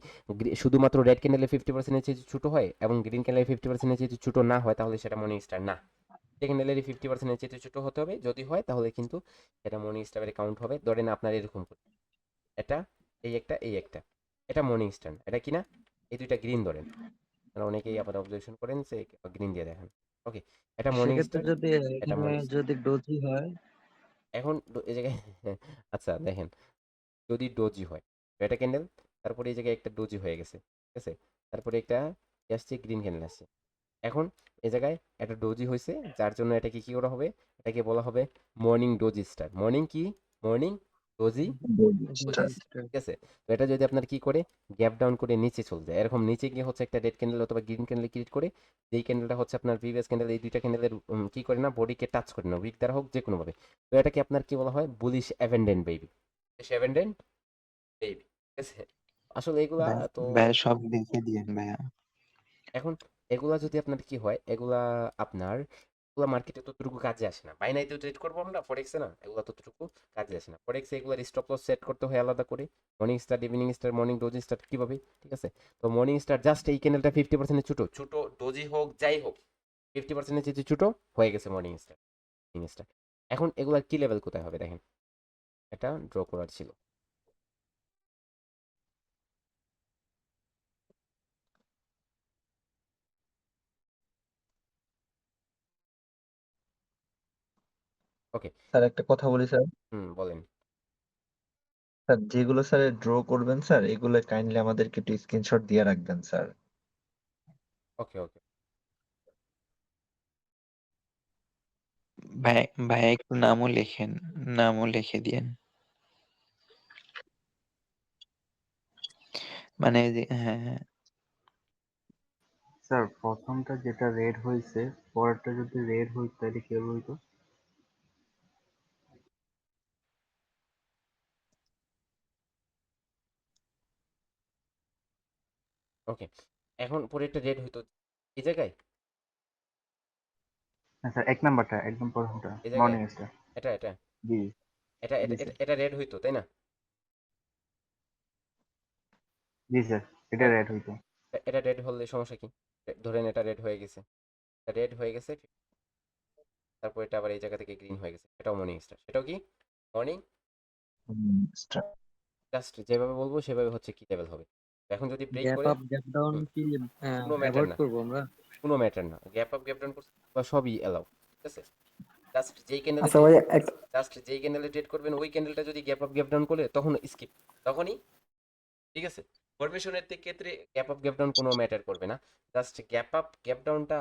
শুধুমাত্র রেড ক্যান্ডেলের 50% চেয়ে ছোট হয় এবং গ্রিন ক্যান্ডেলের 50% চেয়ে ছোট না হয় তাহলে সেটা মর্নিং স্টার না। ক্যান্ডেলের 50% চেয়ে ছোট হতে হবে, যদি হয় তাহলে কিন্তু এটা মর্নিং স্টারে কাউন্ট হবে। ধরেন আপনার এরকম এটা এই একটা এটা মর্নিং স্টার না, এটা কি না? এই দুইটা গ্রিন ধরেন, অনেকেই আবার অবজেকশন করেন যে গ্রিন দিয়ে দেখেন। ওকে, এটা মর্নিং সেক্ষেত্রে স্টার, যদি এটা এখানে মর্নিং স্টার। যদি ডোজি হয়, এখন এই জায়গায় আচ্ছা দেখেন, যদি ডোজি হয় এটা ক্যান্ডেল, তারপরে এই জায়গায় একটা ডোজি হয়ে গেছে, ঠিক আছে? তারপরে একটা আসছে গ্রিন ক্যান্ডেল আসছে। এখন এই জায়গায় একটা ডোজি হয়েছে, যার জন্য এটাকে কি করা হবে? এটাকে বলা হবে morning doji star. Morning doji doji star, ঠিক আছে? তো এটা যদি আপনার কি করে গ্যাপ ডাউন করে নিচে চলে যায়, এরকম নিচে গিয়ে হচ্ছে একটা রেড ক্যান্ডেল অথবা গ্রিন ক্যান্ডেল ক্রিয়েট করে, যেই ক্যান্ডেলটা হচ্ছে আপনার প্রিভিয়াস ক্যান্ডেল এই দুইটা ক্যান্ডেলের কি করে না বডিকে টাচ করে না, উইক দ্বারা হোক যে কোনোভাবে। তো এটাকে আপনার কি বলা হয়? বুলিশ অ্যাভেন্ডেন্ট বেবি, অ্যাভেন্ডেন্ট বেবি, ঠিক আছে? আসলে এগুলা তো ভাইয়া সব লিখে দিয়েন ভাইয়া। এখন এগুলা যদি আপনার কি হয়, এগুলা আপনার এগুলা মার্কেটে ততটুকু কাজে আসে না। বাইনারিতে ট্রেড করবো আমরা ফরেক্সে, না এগুলা ততটুকু কাজে আসে না। ফরেক্সে এগুলার স্টপ লস সেট করতে হয় আলাদা করে, morning star evening star morning doji star কিভাবে, ঠিক আছে? তো মর্নিং স্টার জাস্ট এই ক্যান্ডেলটা 50% ছোট ডোজি হোক যাই হোক 50% চেয়ে ছোট হয়ে গেছে মর্নিং স্টার। স্টার। এখন এগুলার কি লেভেল কোথায় হবে দেখেন, এটা ড্র করার ছিল। ওকে, স্যার একটা কথা বলি স্যার। বলেন। স্যার যেগুলো স্যার ড্র করবেন স্যার, এগুলো কাইন্ডলি আমাদেরকে একটু স্ক্রিনশট দিয়ে রাখবেন স্যার। ওকে ওকে, ভাই ভাই একটু নামও লেখেন, নামও লিখে দিয়েন। মানে এই যে হ্যাঁ হ্যাঁ স্যার প্রথমটা যেটা রেড হয়েছে, পরেরটা যদি রেড হইতো তাহলে কি হইতো? ওকে, এখন পরেরটা রেড হইতো এই জায়গায়, না স্যার, এক নাম্বারটা একদম প্রথমটা, এই জায়গায়, মর্নিং স্টার। এটা এটা জি এটা জি এটা স্যার, এটা রেড হইতো তাই না? জি স্যার, এটা তাহলে রেড হইতো। এটা রেড হলে সমস্যা কি? ধরেন এটা রেড হয়ে গেছে, রেড হয়ে গেছে, তারপর এটা আবার এই জায়গা থেকে গ্রিন হয়ে গেছে, এটাও মর্নিং স্টার, সেটাও কি মর্নিং স্টার। জাস্ট যেভাবে বলবো সেভাবে হচ্ছে কি লেভেল হবে। এখন যদি ব্রেক গ্যাপ করে, আপ গ্যাপ ডাউন হুম, কি কোনো ম্যাটার অ্যাভয়েড না, করবো আমরা? কোনো ম্যাটার না, গ্যাপ আপ গ্যাপ ডাউন করছে বা সবই এলাও, ঠিক আছে। জাস্ট যেই ক্যান্ডেলে আচ্ছা ভাই জাস্ট যেই ক্যান্ডেলে ট্রেড করবেন ওই ক্যান্ডেলটা যদি গ্যাপ আপ গ্যাপ ডাউন করে তখন স্কিপ, তখনই, ঠিক আছে। ফরমেশনের ক্ষেত্রে গ্যাপ আপ গ্যাপ ডাউন কোনো ম্যাটার করবে না, জাস্ট গ্যাপ আপ গ্যাপ ডাউনটা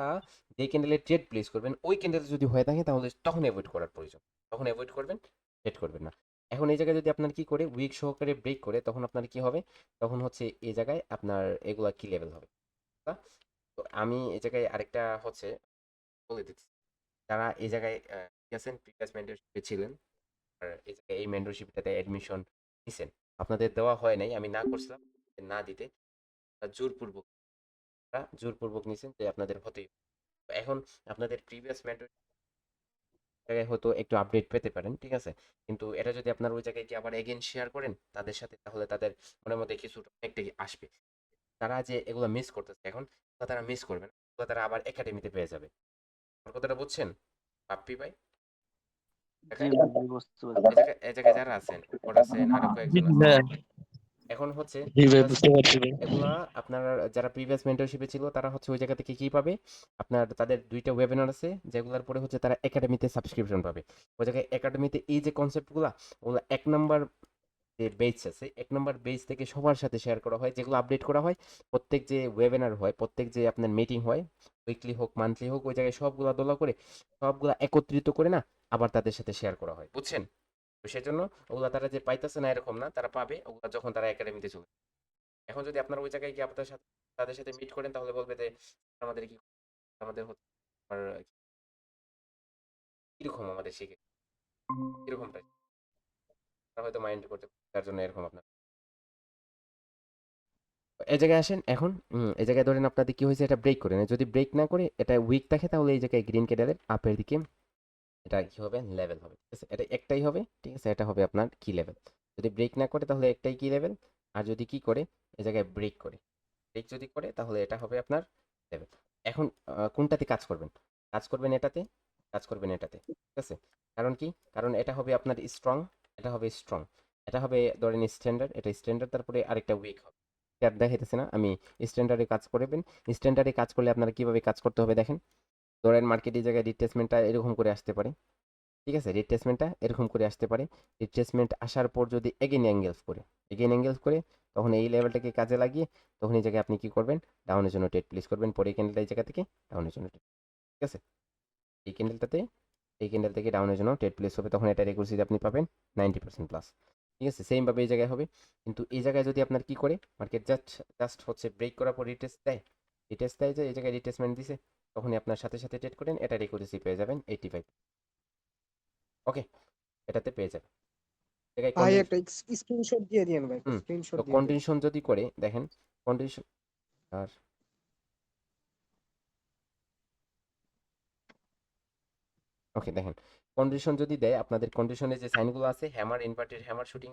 যেই ক্যান্ডেলে ট্রেড প্লেস করবেন ওই ক্যান্ডেলে যদি হয়ে থাকে তাহলে তখন অ্যাভয়েড করার প্রয়োজন, তখন অ্যাভয়েড করবেন, ট্রেড করবেন না। এখন এই জায়গায় যদি আপনার কি করে উইক সহকারে ব্রেক করে তখন আপনার কি হবে, তখন হচ্ছে এই জায়গায় আপনার এগুলা কি লেভেল হবে। তো আমি এই জায়গায় আরেকটা হচ্ছে বলে দিচ্ছি, যারা এই জায়গায় কি আছেন প্রিভিয়াস মেন্টরশিপে ছিলেন আর এই জায়গায় এই মেন্টরশিপটাতে অ্যাডমিশন নিছেন, আপনাদের দেওয়া হয় নাই, আমি না করছিলাম না দিতে, জোরপূর্বক, জোরপূর্বক নিছেন যে আপনাদের হতেই হবে। তো এখন আপনাদের প্রিভিয়াস মেন্টর জায়গায় হয়তো একটু আপডেট পেতে পারেন, ঠিক আছে, কিন্তু এটা যদি আপনার ওই জায়গায় কি আবার এগেন শেয়ার করেন তাদের সাথে, তাহলে তাদের মনের মধ্যে কিছু অনেকটাই আসবে, তারা যে এগুলো মিস করতেছে এখন, তারা মিস করবে না, তারা আবার একাডেমিতে পেয়ে যাবে। আমার কথাটা বুঝছেন বাপ্পি ভাই? জি জায়গায় ভাই, বুঝতে পারছি। এই জায়গায় যারা আছেন উপর আছেন আরো জি কয়েকজন আছেন, ভাই, এখন হচ্ছে জি ভাই, জাস্ট বুঝতে পারছি ভাই। এগুলা আপনার যারা প্রিভিয়াস মেন্টরশিপে ছিল তারা হচ্ছে ওই জায়গা থেকে কি পাবে, আপনার তাদের দুইটা ওয়েবিনার আছে যেগুলোর পরে হচ্ছে তারা একাডেমিতে সাবস্ক্রিপশন পাবে। ওই জায়গায় একাডেমিতে এই যে কনসেপ্টগুলা, ওগুলো এক নাম্বার যে বেচ আছে, এক নাম্বার বেচ থেকে সবার সাথে শেয়ার করা হয়, যেগুলো আপডেট করা হয়, প্রত্যেক যে ওয়েবিনার হয়, প্রত্যেক যে আপনার মিটিং হয়, উইকলি হোক মান্থলি হোক, ওই জায়গায় সবগুলা দোলা করে সবগুলা একত্রিত করে না আবার তাদের সাথে শেয়ার করা হয়, বুঝছেন? তো সেজন্য ওগুলা তারা যে পাইতেছে না এরকম না, তারা পাবে ওগুলা যখন তারা একাডেমিতে চলে। এখন যদি আপনার ওই জায়গায় গিয়ে আপনার সাথে তাদের সাথে মিট করেন তাহলে বলবে যে আমাদের কি, আমাদের হচ্ছে আর কিরকম আমাদের শিখে কিরকমটা, তারা হয়তো মাইন্ড করতে পারে, তার জন্য এরকম আপনার এই জায়গায় আসেন। এখন এই জায়গায় ধরেন আপনাদের কি হয়েছে, এটা ব্রেক করে না, যদি ব্রেক না করে এটা উইক থাকে তাহলে এই জায়গায় গ্রিন ক্যান্ডেলের আপের দিকে এটা কি হবে, লেভেল হবে, ঠিক আছে, এটা একটাই হবে, ঠিক আছে, এটা হবে আপনার কি লেভেল। যদি ব্রেক না করে তাহলে একটাই কি লেভেল, আর যদি কি করে এই জায়গায় ব্রেক করে, ব্রেক যদি করে তাহলে এটা হবে আপনার লেভেল। এখন কোনটাতে কাজ করবেন, কাজ করবেন এটাতে, কাজ করবেন এটাতে, ঠিক আছে। কারণ কি, কারণ এটা হবে আপনার স্ট্রং, এটা হবে স্ট্রং, এটা হবে ধরেন স্ট্যান্ডার্ড, এটা স্ট্যান্ডার্ড, তারপরে আরেকটা উইক হবে, আর দেখাইতেছে না আমি, স্ট্যান্ডার্ডে কাজ করবেন। স্ট্যান্ডার্ডে কাজ করলে আপনারা কিভাবে কাজ করতে হবে দেখেন, ধরেন মার্কেটের জায়গায় রিট্রেসমেন্টটা এরকম করে আসতে পারে, ঠিক আছে, রিট্রেসমেন্টটা এরকম করে আসতে পারে, রিট্রেসমেন্ট আসার পর যদি এগেন অ্যাঙ্গেলস করে, এগেন অ্যাঙ্গেলস করে, তখন এই লেভেলটাকে কাজে লাগিয়ে তখন এই জায়গায় আপনি কি করবেন, ডাউনের জন্য ট্রেড প্লেস করবেন, পরে এই ক্যান্ডেলটা এই জায়গা থেকে ডাউনের জন্য trade, ঠিক আছে, এই ক্যান্ডেলটাতে এই ক্যান্ডেল থেকে ডাউনের জন্য ট্রেড প্লেস হবে, তখন এটার একুরেসিতে আপনি পাবেন 90% প্লাস, ঠিক আছে, সেমভাবে এই জায়গায় হবে। কিন্তু এই জায়গায় যদি আপনার কি করে মার্কেট জাস্ট জাস্ট হচ্ছে ব্রেক করার পর রিটেস্ট দেয়, রিটেস্ট দেয় যে এই জায়গায় রিটেস্টমেন্ট দিছে, তখনই আপনার সাথে সাথে ট্রেড করেন, এটার একুরেসি পেয়ে যাবেন 85, ওকে, এটাতে পেয়ে যাবেন। জায়গায় ভাই একটা স্ক্রিনশট দিয়ে দিয়েন ভাই, হুম, স্ক্রিনশট তো দিয়ে দিন। কন্ডিশন যদি করে দেখেন, কন্ডিশন আর ওকে দেখেন, কন্ডিশন যদি দেয় আপনাদের কন্ডিশনে যে সাইনগুলো আছে হ্যামার ইনভার্টেড হ্যামার শুটিং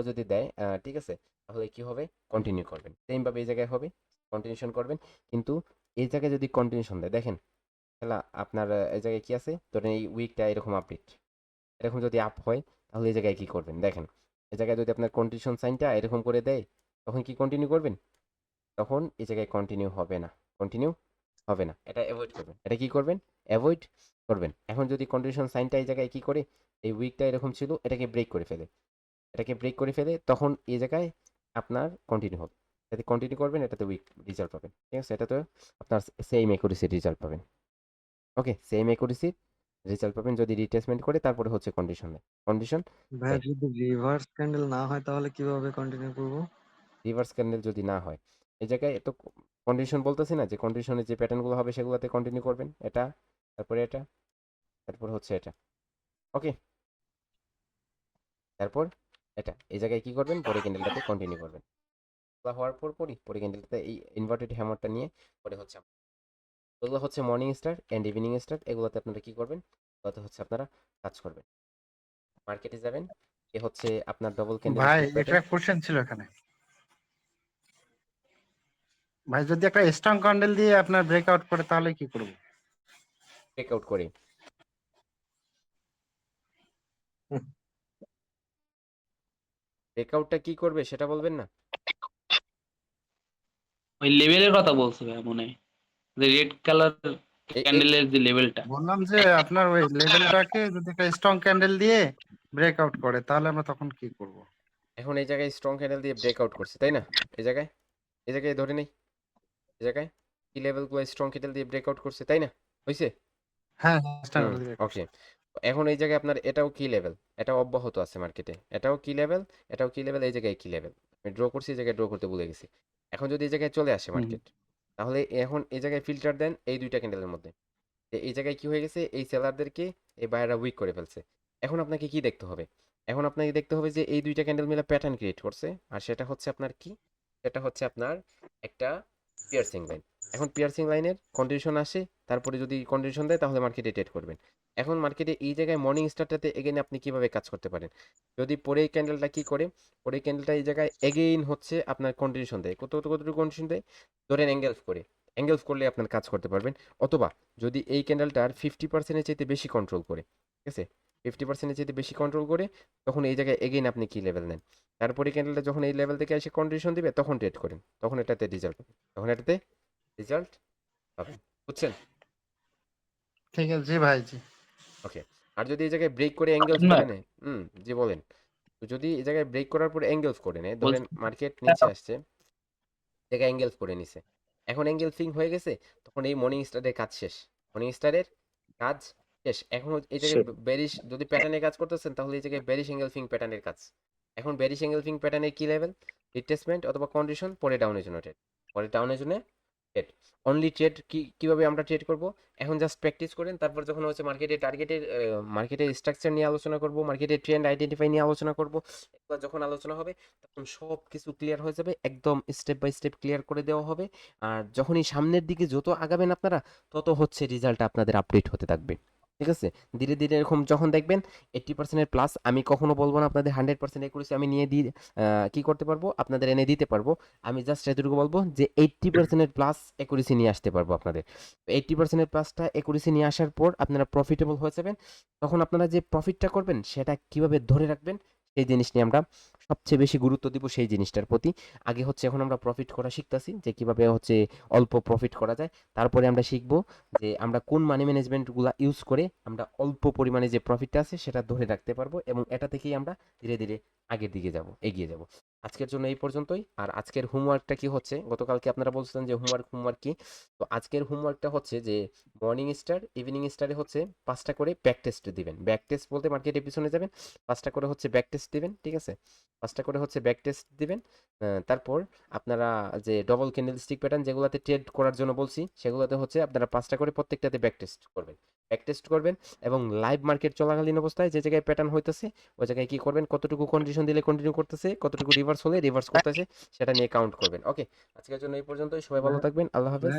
যদি দেয়, ঠিক আছে, তাহলে কি হবে, কন্টিনিউ করবেন, সেম ভাবে এই জায়গায় হবে, কন্টিনিউশন করবেন। কিন্তু এই জায়গায় যদি কন্টিনিউশন দেয় দেখেন, তাহলে আপনার এই জায়গায় কি আছে, ধরেন এই উইকটা এরকম আপডেট, এরকম যদি আপ হয় তাহলে এই জায়গায় কি করবেন দেখেন, এই জায়গায় যদি আপনার কন্ডিশন সাইনটা এরকম করে দেয় তখন কি কন্টিনিউ করবেন, তখন এই জায়গায় কন্টিনিউ হবে না, কন্টিনিউ হবে না, এটা অ্যাভয়েড করবেন, এটা কি করবেন, অ্যাভয়েড করবেন। এখন যদি কন্ডিশন সাইনটা এই জায়গায় কি করে, এই উইকটা এরকম ছিল এটাকে ব্রেক করে ফেলে, এটাকে ব্রেক করে ফেলে, তখন এই জায়গায় আপনার কন্টিনিউ হবে, এটাতে কন্টিনিউ করবেন, এটাতে উইক রেজাল্ট পাবেন, ঠিক আছে, এটাতে আপনার সেম অ্যাকুরেসির রেজাল্ট পাবেন। ওকে, সেম অ্যাকুরেসির রেজাল্ট পাবেন যদি রিট্রেসমেন্ট করে তারপরে হচ্ছে কন্ডিশন দেয়, কন্ডিশন ভাই যদি রিভার্স ক্যান্ডেল না হয় তাহলে কিভাবে কন্টিনিউ করব? রিভার্স ক্যান্ডেল যদি না হয় এই জায়গায় তো কন্ডিশন বলতেছি না, যে কন্ডিশনে যে প্যাটার্নগুলো হবে সেগুলোতে কন্টিনিউ করবেন, এটা তারপরে এটা তারপর হচ্ছে এটা। ওকে, তারপর এটা এই জায়গায় কি করবেন, পরে ক্যান্ডেলটাতে কন্টিনিউ করবেন, হওয়ার পর পরে ক্যান্ডেলটাতে এই ইনভার্টেড হ্যামারটা নিয়ে পরে হচ্ছে এগুলো হচ্ছে morning star and evening star, এগুলোতে আপনারা কি করবেন, এগুলোতে হচ্ছে আপনারা কাজ করবেন, মার্কেটে যাবেন, এ হচ্ছে আপনার ডবল ক্যান্ডেল ভাই স্টিক একটা প্যাটার্ন। কোশ্চেন ছিল এখানে ভাই, যদি একটা স্ট্রং ক্যান্ডেল দিয়ে আপনার ব্রেকআউট করে তাহলে কি করব? ব্রেকআউট করে ব্রেকআউটটা কি করবে সেটা বলবেন না, ওই লেভেলের কথা বলছে ভাই মনে হয়, যে রেড কালার ক্যান্ডেলের যে লেভেলটা। বললাম যে আপনার ওই লেভেলটাকে যদি একটা স্ট্রং ক্যান্ডেল দিয়ে ব্রেকআউট করে তাহলে আমরা তখন কি করব? এখন এই জায়গায় স্ট্রং ক্যান্ডেল দিয়ে ব্রেকআউট করছে তাই না, এই জায়গায় ধরে নেই, এই জায়গায় কি লেভেলগুলো স্ট্রং ক্যান্ডেল দিয়ে ব্রেকআউট করছে তাই না, হয়েছে। হ্যাঁ স্ট্রং ওকে, এখন এই জায়গায় আপনার এটাও কি লেভেল, এটাও অব্যাহত আছে মার্কেটে, এটাও কি লেভেল, এটাও কি লেভেল, এই জায়গায় কি লেভেল, আমি ড্র করছি, এই জায়গায় ড্র করতে ভুলে গেছি। এখন যদি এই জায়গায় চলে আসে মার্কেট, তাহলে এখন এই জায়গায় ফিল্টার দেন এই দুইটা ক্যান্ডেলের মধ্যে, যে এই জায়গায় কি হয়ে গেছে, এই সেলারদেরকে এই বায়াররা উইক করে ফেলছে। এখন আপনাকে কি দেখতে হবে, এখন আপনাকে দেখতে হবে যে এই দুইটা ক্যান্ডেল মিলে প্যাটার্ন ক্রিয়েট করছে, আর সেটা হচ্ছে আপনার কি, সেটা হচ্ছে আপনার একটা পিয়ার্সিং লাইন। এখন পিয়ার্সিং লাইনের কন্ডিশন আসে, তারপরে যদি কন্ডিশন দেয় তাহলে মার্কেটে ট্রেড করবেন। এখন মার্কেটে এই জায়গায় মর্নিং স্টারটাতে এগেইন আপনি কিভাবে কাজ করতে পারেন, যদি পরে এই ক্যান্ডেলটা কি করে, পরে ক্যান্ডেলটা এই জায়গায় এগেইন হচ্ছে আপনার কন্ডিশন দেয়, কতটুকু কন্ডিশন দেয়, ধরেন অ্যাঙ্গেলস করে, অ্যাঙ্গেলস করলে আপনার কাজ করতে পারবেন। অথবা যদি এই ক্যান্ডেলটার 50%-এর চাইতে বেশি কন্ট্রোল করে, ঠিক আছে, 50%-এর চাইতে বেশি কন্ট্রোল করে, তখন এই জায়গায় এগেইন আপনি কি লেভেল নেন, তারপরে ক্যান্ডেলটা যখন এই লেভেল থেকে এসে কন্ডিশন দিবে তখন ট্রেড করেন, তখন এটাতে রেজাল্ট পাবেন, তখন এটাতে রেজাল্ট পাবেন, বুঝছেন। ঠিক আছে, জি ভাই জি। ওকে, আর যদি এই জায়গায় ব্রেক করে অ্যাঙ্গেলস করে নেয়, জি বলেন, তো যদি এই জায়গায় ব্রেক করার পরে অ্যাঙ্গেলস করে নেয়, ধরেন মার্কেট নিচে আসছে, জায়গায় অ্যাঙ্গেলস করে নিছে, এখন অ্যাঙ্গেল ফিং হয়ে গেছে, তখন এই মর্নিং স্টারের কাজ শেষ, মর্নিং স্টারের কাজ শেষ। এখন এই জায়গায় বেরিশ যদি প্যাটার্নে কাজ করতেছেন তাহলে এই জায়গায় বেরিশ অ্যাঙ্গেল ফিং প্যাটার্নের কাজ, এখন বেরিশ অ্যাঙ্গেল ফিং প্যাটার্নের কি লেভেল, রিট্রেসমেন্ট অথবা কন্ডিশন, পরে ডাউনের জন্য ট্রেড, পরে ডাউনের জন্য ট্রেড, অনলি ট্রেড কিভাবে আমরা ট্রেড করব, এখন জাস্ট প্র্যাকটিস করেন, তারপর যখন হচ্ছে মার্কেটের স্ট্রাকচার নিয়ে আলোচনা করব, মার্কেটের ট্রেন্ড আইডেন্টিফাই নিয়ে আলোচনা করব, এগুলো যখন আলোচনা হবে তখন সব কিছু ক্লিয়ার হয়ে যাবে, একদম স্টেপ বাই স্টেপ ক্লিয়ার করে দেওয়া হবে। আর যখনই সামনের দিকে যত আগাবেন আপনারা, তত হচ্ছে রেজাল্টটা আপনাদের আপডেট হতে থাকবে, ঠিক আছে। ধীরে ধীরে এরকম যখন দেখবেন 80%-এর প্লাস, আমি কখনো বলবো না আপনাদের 100% একুরেসি আমি নিয়ে দিয়ে কি করতে পারবো, আপনাদের এনে দিতে পারবো, আমি জাস্ট এতটুকু বলবো যে 80%-এর প্লাস একুরেসি নিয়ে আসতে পারবো আপনাদের। 80%-এর প্লাসটা একুরেসি নিয়ে আসার পর আপনারা প্রফিটেবল হয়ে যাবেন, তখন আপনারা যে প্রফিটটা করবেন সেটা কিভাবে ধরে রাখবেন সেই জিনিস নিয়ে আমরা সবচেয়ে বেশি গুরুত্ব দিব, সেই জিনিসটার প্রতি। আগে হচ্ছে এখন আমরা প্রফিট করা শিখতেছি, যে কিভাবে হচ্ছে অল্প প্রফিট করা যায়, তারপরে আমরা শিখবো যে আমরা কোন মানি ম্যানেজমেন্টগুলো ইউজ করে আমরা অল্প পরিমাণে যে প্রফিটটা আছে সেটা ধরে রাখতে পারবো, এবং এটা থেকেই আমরা ধীরে ধীরে আগের দিকে এগিয়ে যাব। আজকের জন্য এই পর্যন্তই। আর আজকের হোমওয়ার্কটা কি হচ্ছে, গতকালকে আপনারা বলছিলেন যে হোমওয়ার্ক কি, তো আজকের হোমওয়ার্কটা হচ্ছে যে মর্নিং স্টার ইভিনিং স্টারে হচ্ছে 5টা করে ব্যাক টেস্ট দিবেন, ব্যাক টেস্ট বলতে মার্কেটের পিছনে যাবেন, 5টা করে হচ্ছে ব্যাক টেস্ট দিবেন, ঠিক আছে, 5টা করে হচ্ছে ব্যাক টেস্ট দিবেন। তারপর আপনারা যে ডবল ক্যান্ডেল স্টিক প্যাটার্ন যেগুলোতে ট্রেড করার জন্য বলছি সেগুলোতে হচ্ছে আপনারা 5টা করে প্রত্যেকটাতে ব্যাক টেস্ট করবেন, এবং লাইভ মার্কেট চলাকালীন অবস্থায় যে জায়গায় প্যাটার্ন হইতেছে ওই জায়গায় কি করবেন, কতটুকু কন্ডিশন দিলে কন্টিনিউ করতেছে, কতটুকু রিভার্স হলে রিভার্স করতেছে সেটা নিয়ে কাউন্ট করবেন। ওকে, আজকের জন্য এই পর্যন্তই, সবাই ভালো থাকবেন, আল্লাহ হাফেজ।